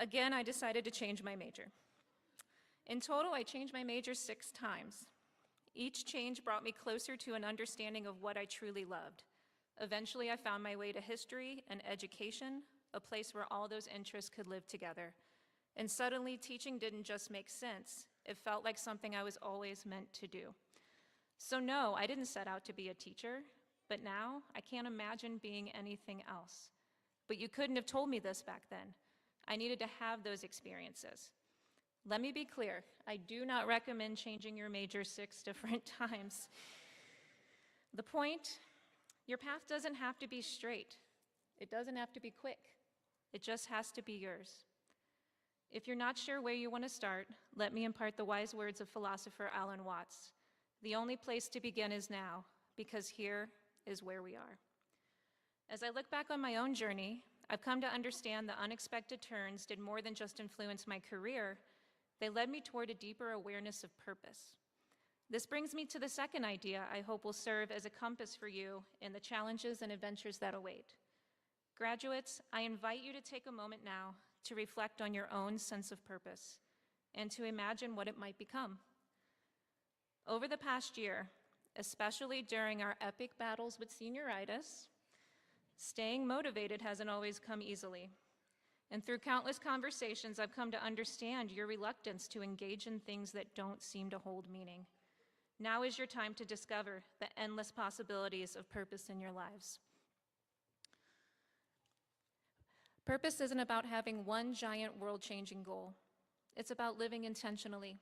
Speaker 6: Again, I decided to change my major. In total, I changed my major 6 times. Each change brought me closer to an understanding of what I truly loved. Eventually, I found my way to history and education, a place where all those interests could live together. And suddenly, teaching didn't just make sense. It felt like something I was always meant to do. So no, I didn't set out to be a teacher, but now I can't imagine being anything else. But you couldn't have told me this back then. I needed to have those experiences. Let me be clear, I do not recommend changing your major 6 different times. The point, your path doesn't have to be straight. It doesn't have to be quick. It just has to be yours. If you're not sure where you want to start, let me impart the wise words of philosopher Alan Watts. The only place to begin is now, because here is where we are. As I look back on my own journey, I've come to understand the unexpected turns did more than just influence my career. They led me toward a deeper awareness of purpose. This brings me to the second idea I hope will serve as a compass for you in the challenges and adventures that await. Graduates, I invite you to take a moment now to reflect on your own sense of purpose and to imagine what it might become. Over the past year, especially during our epic battles with senioritis, staying motivated hasn't always come easily. And through countless conversations, I've come to understand your reluctance to engage in things that don't seem to hold meaning. Now is your time to discover the endless possibilities of purpose in your lives. Purpose isn't about having one giant world-changing goal. It's about living intentionally.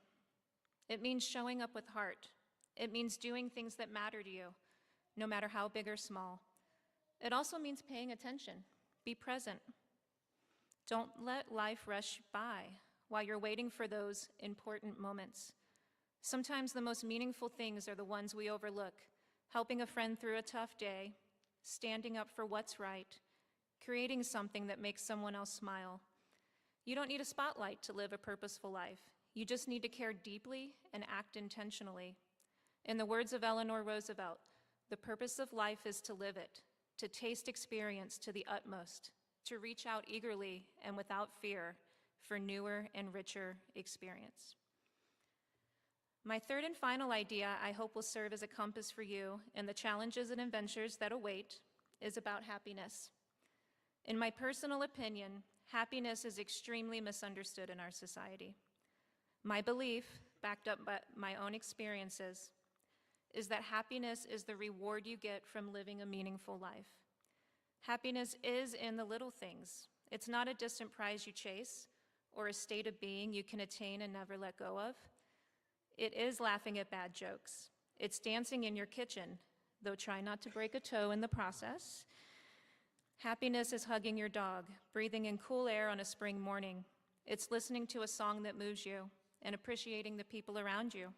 Speaker 6: It means showing up with heart. It means doing things that matter to you, no matter how big or small. It also means paying attention. Be present. Don't let life rush by while you're waiting for those important moments. Sometimes the most meaningful things are the ones we overlook. Helping a friend through a tough day, standing up for what's right, creating something that makes someone else smile. You don't need a spotlight to live a purposeful life. You just need to care deeply and act intentionally. In the words of Eleanor Roosevelt, the purpose of life is to live it, to taste experience to the utmost, to reach out eagerly and without fear for newer and richer experience. My third and final idea I hope will serve as a compass for you in the challenges and adventures that await is about happiness. In my personal opinion, happiness is extremely misunderstood in our society. My belief, backed up by my own experiences, is that happiness is the reward you get from living a meaningful life. Happiness is in the little things. It's not a distant prize you chase or a state of being you can attain and never let go of. It is laughing at bad jokes. It's dancing in your kitchen, though try not to break a toe in the process. Happiness is hugging your dog, breathing in cool air on a spring morning. It's listening to a song that moves you and appreciating the people around you.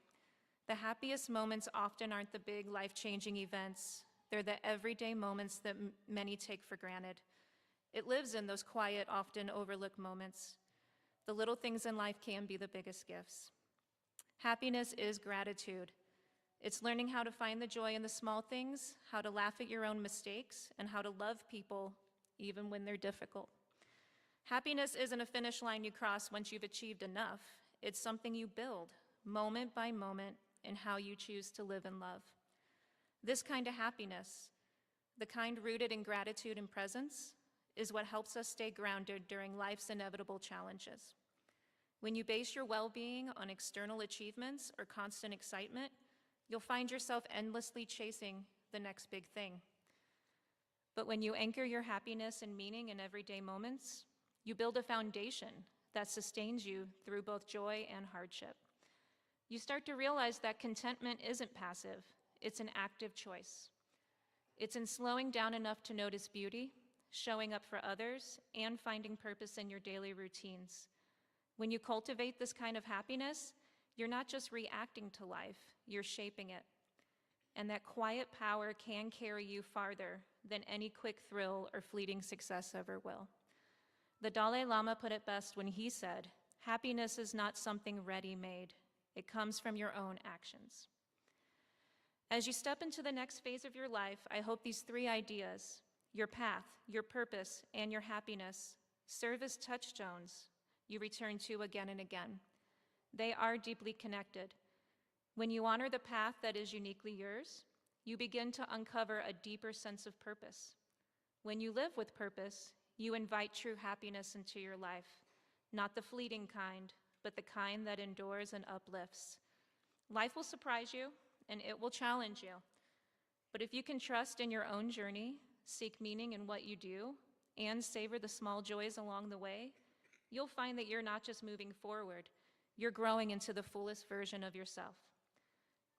Speaker 6: The happiest moments often aren't the big life-changing events. They're the everyday moments that many take for granted. It lives in those quiet, often overlooked moments. The little things in life can be the biggest gifts. Happiness is gratitude. It's learning how to find the joy in the small things, how to laugh at your own mistakes, and how to love people even when they're difficult. Happiness isn't a finish line you cross once you've achieved enough. It's something you build, moment by moment, in how you choose to live and love. This kind of happiness, the kind rooted in gratitude and presence, is what helps us stay grounded during life's inevitable challenges. When you base your well-being on external achievements or constant excitement, you'll find yourself endlessly chasing the next big thing. But when you anchor your happiness and meaning in everyday moments, you build a foundation that sustains you through both joy and hardship. You start to realize that contentment isn't passive, it's an active choice. It's in slowing down enough to notice beauty, showing up for others, and finding purpose in your daily routines. When you cultivate this kind of happiness, you're not just reacting to life, you're shaping it. And that quiet power can carry you farther than any quick thrill or fleeting success ever will. The Dalai Lama put it best when he said, "Happiness is not something ready-made. It comes from your own actions." As you step into the next phase of your life, I hope these three ideas, your path, your purpose, and your happiness, serve as touchstones you return to again and again. They are deeply connected. When you honor the path that is uniquely yours, you begin to uncover a deeper sense of purpose. When you live with purpose, you invite true happiness into your life, not the fleeting kind, but the kind that endures and uplifts. Life will surprise you, and it will challenge you. But if you can trust in your own journey, seek meaning in what you do, and savor the small joys along the way, you'll find that you're not just moving forward, you're growing into the fullest version of yourself.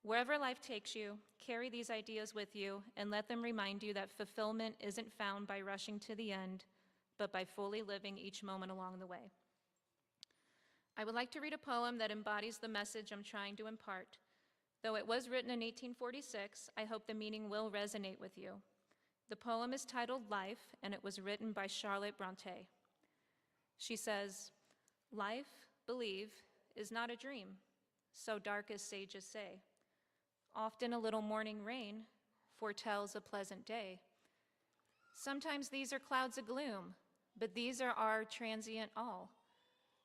Speaker 6: Wherever life takes you, carry these ideas with you and let them remind you that fulfillment isn't found by rushing to the end, but by fully living each moment along the way. I would like to read a poem that embodies the message I'm trying to impart. Though it was written in 1846, I hope the meaning will resonate with you. The poem is titled Life, and it was written by Charlotte Brontë. She says, "Life, believe, is not a dream, so dark as sages say. Often a little morning rain foretells a pleasant day. Sometimes these are clouds of gloom, but these are our transient all.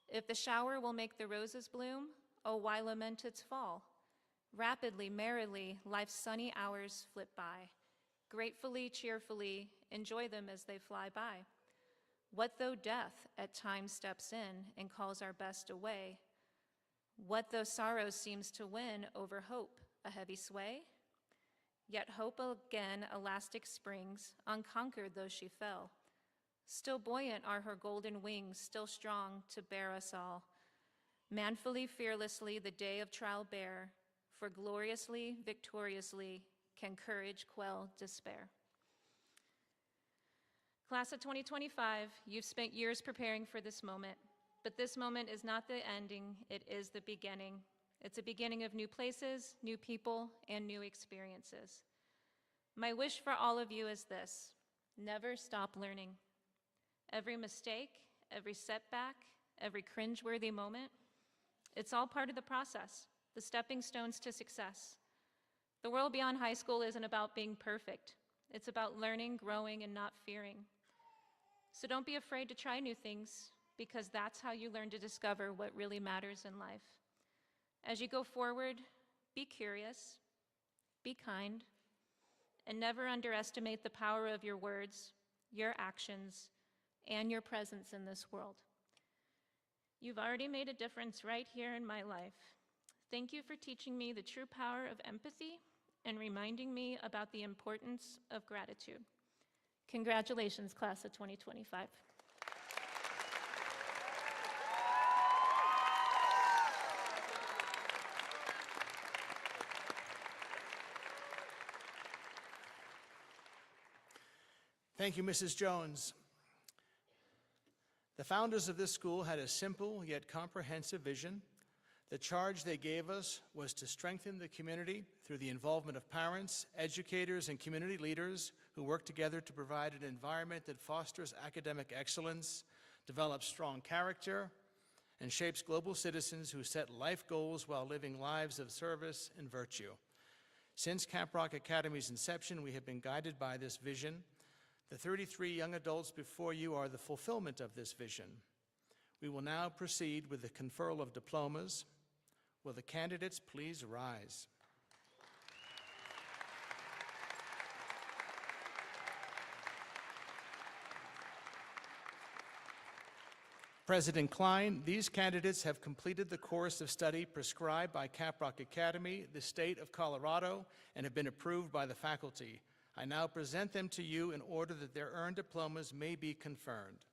Speaker 6: If the shower will make the roses bloom, oh, why lament its fall? Rapidly, merrily, life's sunny hours flip by. Gratefully, cheerfully, enjoy them as they fly by. What though death at times steps in and calls our best away? What though sorrow seems to win over hope a heavy sway? Yet hope again elastic springs, unconquered though she fell. Still buoyant are her golden wings, still strong to bear us all. Manfully, fearlessly, the day of trial bear, for gloriously, victoriously, can courage quell despair." Class of 2025, you've spent years preparing for this moment, but this moment is not the ending, it is the beginning. It's a beginning of new places, new people, and new experiences. My wish for all of you is this: never stop learning. Every mistake, every setback, every cringeworthy moment, it's all part of the process, the stepping stones to success. The world beyond high school isn't about being perfect. It's about learning, growing, and not fearing. So don't be afraid to try new things, because that's how you learn to discover what really matters in life. As you go forward, be curious, be kind, and never underestimate the power of your words, your actions, and your presence in this world. You've already made a difference right here in my life. Thank you for teaching me the true power of empathy and reminding me about the importance of gratitude. Congratulations, class of 2025.
Speaker 2: Thank you, Mrs. Jones. The founders of this school had a simple yet comprehensive vision. The charge they gave us was to strengthen the community through the involvement of parents, educators, and community leaders who work together to provide an environment that fosters academic excellence, develops strong character, and shapes global citizens who set life goals while living lives of service and virtue. Since Caprock Academy's inception, we have been guided by this vision. The 33 young adults before you are the fulfillment of this vision. We will now proceed with the conferral of diplomas. Will the candidates please rise? President Klein, these candidates have completed the course of study prescribed by Caprock Academy, the state of Colorado, and have been approved by the faculty. I now present them to you in order that their earned diplomas may be conferred.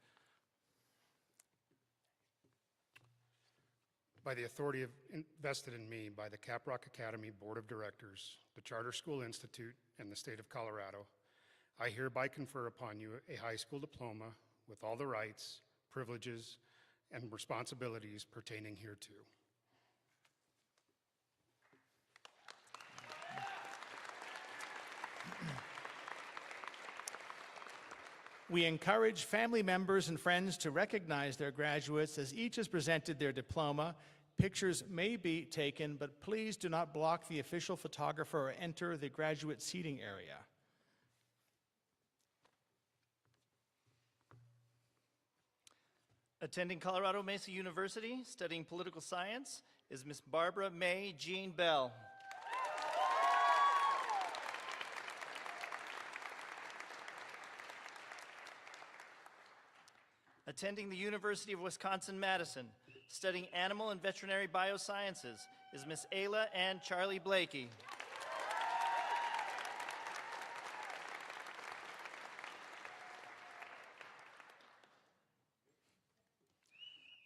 Speaker 7: By the authority vested in me by the Caprock Academy Board of Directors, the Charter School Institute, and the state of Colorado, I hereby confer upon you a high school diploma with all the rights, privileges, and responsibilities pertaining hereto.
Speaker 2: We encourage family members and friends to recognize their graduates as each has presented their diploma. Pictures may be taken, but please do not block the official photographer or enter the graduate seating area.
Speaker 1: Attending Colorado Mesa University, studying political science, is Miss Barbara Mae Jean Bell. Attending the University of Wisconsin-Madison, studying animal and veterinary biosciences, is Miss Ayla and Charlie Blakey.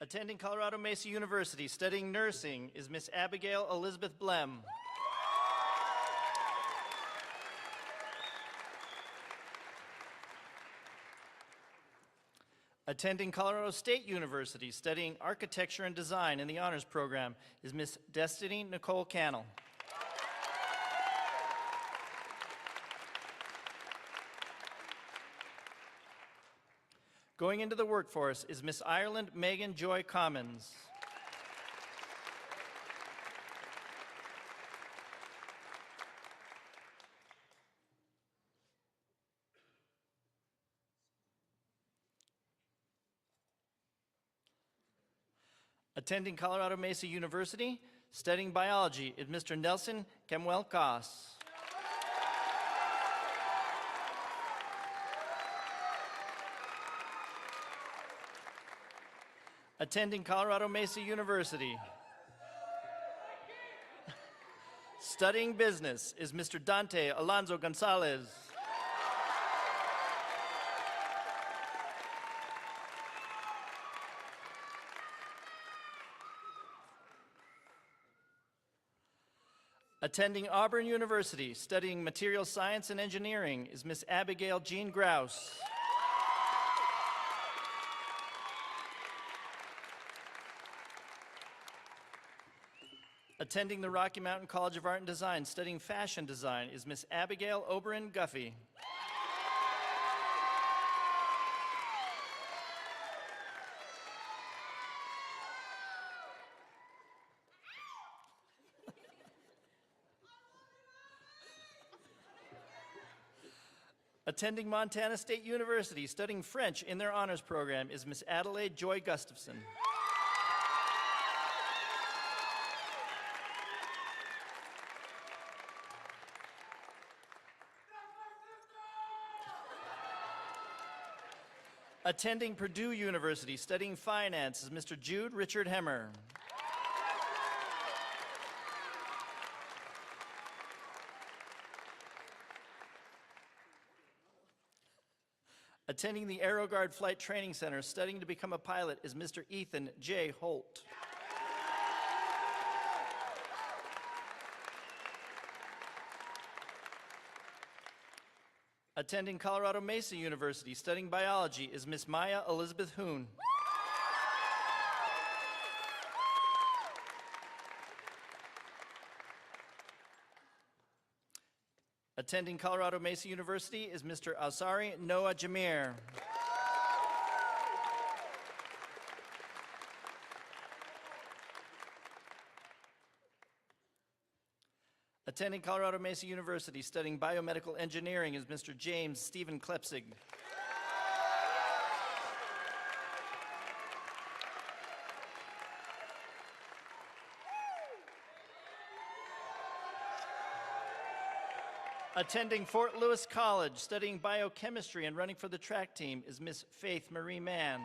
Speaker 1: Attending Colorado Mesa University, studying nursing, is Miss Abigail Elizabeth Blem. Attending Colorado State University, studying architecture and design in the honors program, is Miss Destiny Nicole Cannell. Going into the workforce is Miss Ireland Megan Joy Commons. Attending Colorado Mesa University, studying biology, is Mr. Nelson Kemuel Koss. Attending Colorado Mesa University, studying business, is Mr. Dante Alonso Gonzalez. Attending Auburn University, studying material science and engineering, is Miss Abigail Jean Grouse. Attending the Rocky Mountain College of Art and Design, studying fashion design, is Miss Abigail Oberon Guffey. Attending Montana State University, studying French in their honors program, is Miss Adelaide Joy Gustafson. Attending Purdue University, studying finance, is Mr. Jude Richard Hemmer. Attending the AeroGuard Flight Training Center, studying to become a pilot, is Mr. Ethan J. Holt. Attending Colorado Mesa University, studying biology, is Miss Maya Elizabeth Hoon. Attending Colorado Mesa University is Mr. Ausari Noah Jameer. Attending Colorado Mesa University, studying biomedical engineering is Mr. James Stephen Klepsig. Attending Fort Lewis College, studying biochemistry and running for the track team is Miss Faith Marie Mann.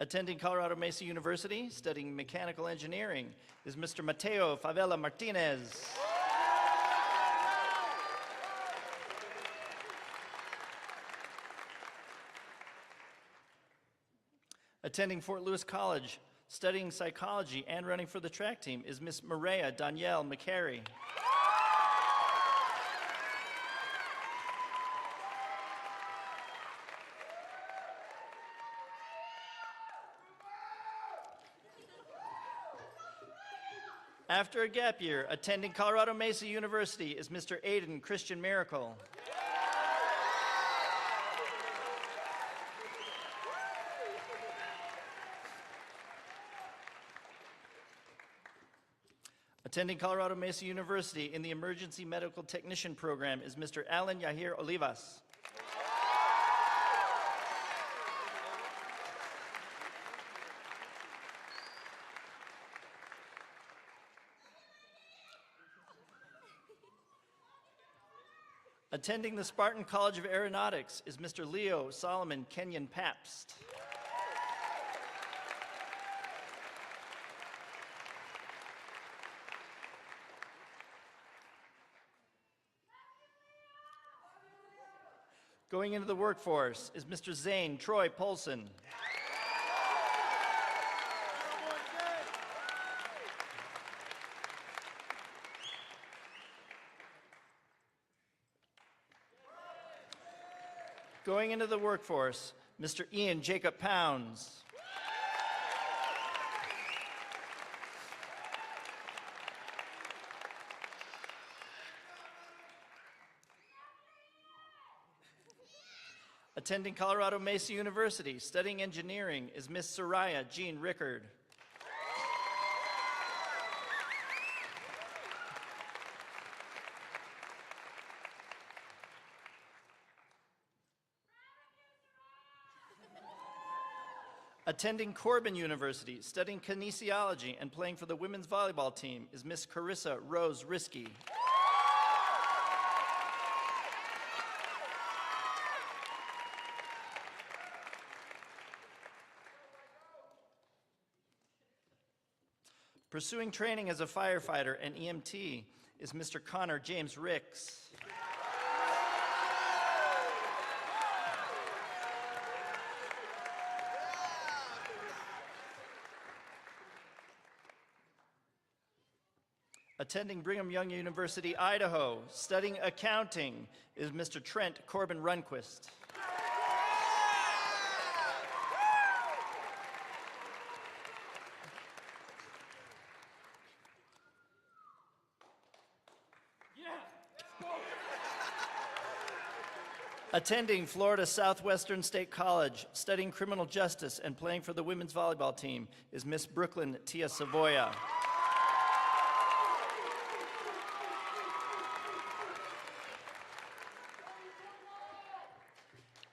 Speaker 1: Attending Colorado Mesa University, studying mechanical engineering is Mr. Mateo Favela Martinez. Attending Fort Lewis College, studying psychology and running for the track team is Miss Maria Danielle McCary. After a gap year, attending Colorado Mesa University is Mr. Aiden Christian Miracle. Attending Colorado Mesa University in the Emergency Medical Technician program is Mr. Alan Yahir Olivas. Attending the Spartan College of Aeronautics is Mr. Leo Solomon Kenyon Pabst. Going into the workforce is Mr. Zane Troy Polson. Going into the workforce, Mr. Ian Jacob Pounds. Attending Colorado Mesa University, studying engineering is Miss Soraya Jean Rickard. Attending Corbin University, studying kinesiology and playing for the women's volleyball team is Miss Carissa Rose Risky. Pursuing training as a firefighter and EMT is Mr. Connor James Ricks. Attending Brigham Young University, Idaho, studying accounting is Mr. Trent Corbin Runquist. Attending Florida Southwestern State College, studying criminal justice and playing for the women's volleyball team is Miss Brooklyn Tia Savoya.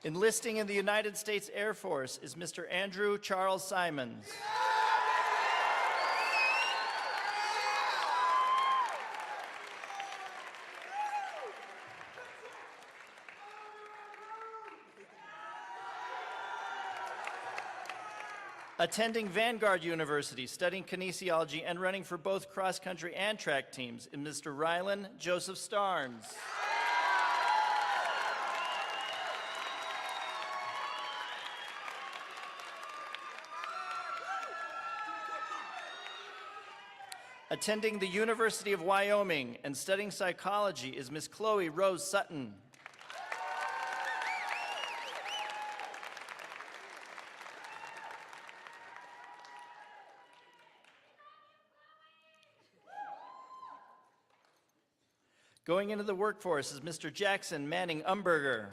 Speaker 1: Enlisting in the United States Air Force is Mr. Andrew Charles Simons. Attending Vanguard University, studying kinesiology and running for both cross-country and track teams is Mr. Rylan Joseph Starnes. Attending the University of Wyoming and studying psychology is Miss Chloe Rose Sutton. Going into the workforce is Mr. Jackson Manning Umberger.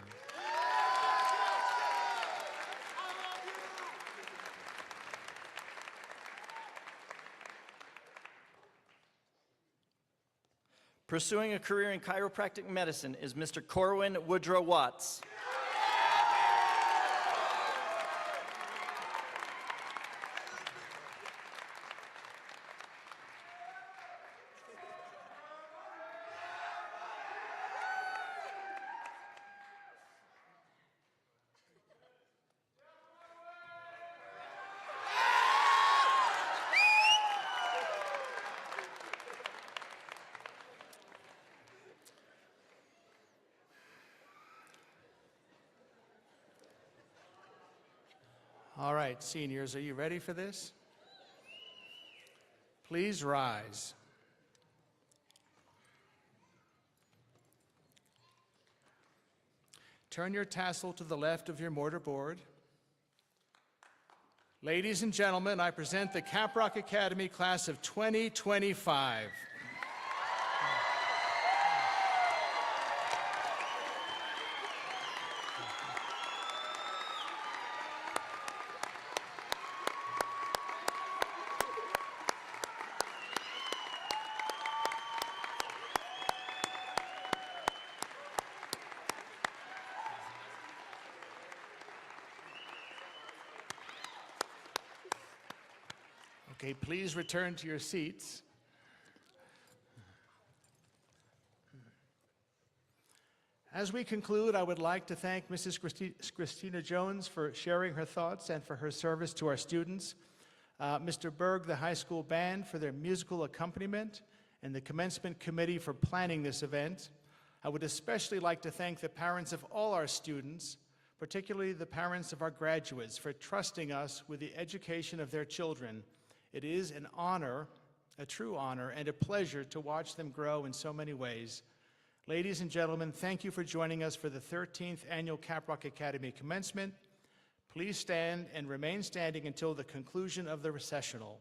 Speaker 1: Pursuing a career in chiropractic medicine is Mr. Corwin Woodrow Watts.
Speaker 2: All right, seniors, are you ready for this? Please rise. Turn your tassel to the left of your mortar board. Ladies and gentlemen, I present the Caprock Academy class of 2025. Okay, please return to your seats. As we conclude, I would like to thank Mrs. Christina Jones for sharing her thoughts and for her service to our students, Mr. Berg, the high school band, for their musical accompaniment, and the commencement committee for planning this event. I would especially like to thank the parents of all our students, particularly the parents of our graduates, for trusting us with the education of their children. It is an honor, a true honor, and a pleasure to watch them grow in so many ways. Ladies and gentlemen, thank you for joining us for the 13th Annual Caprock Academy Commencement. Please stand and remain standing until the conclusion of the recessional.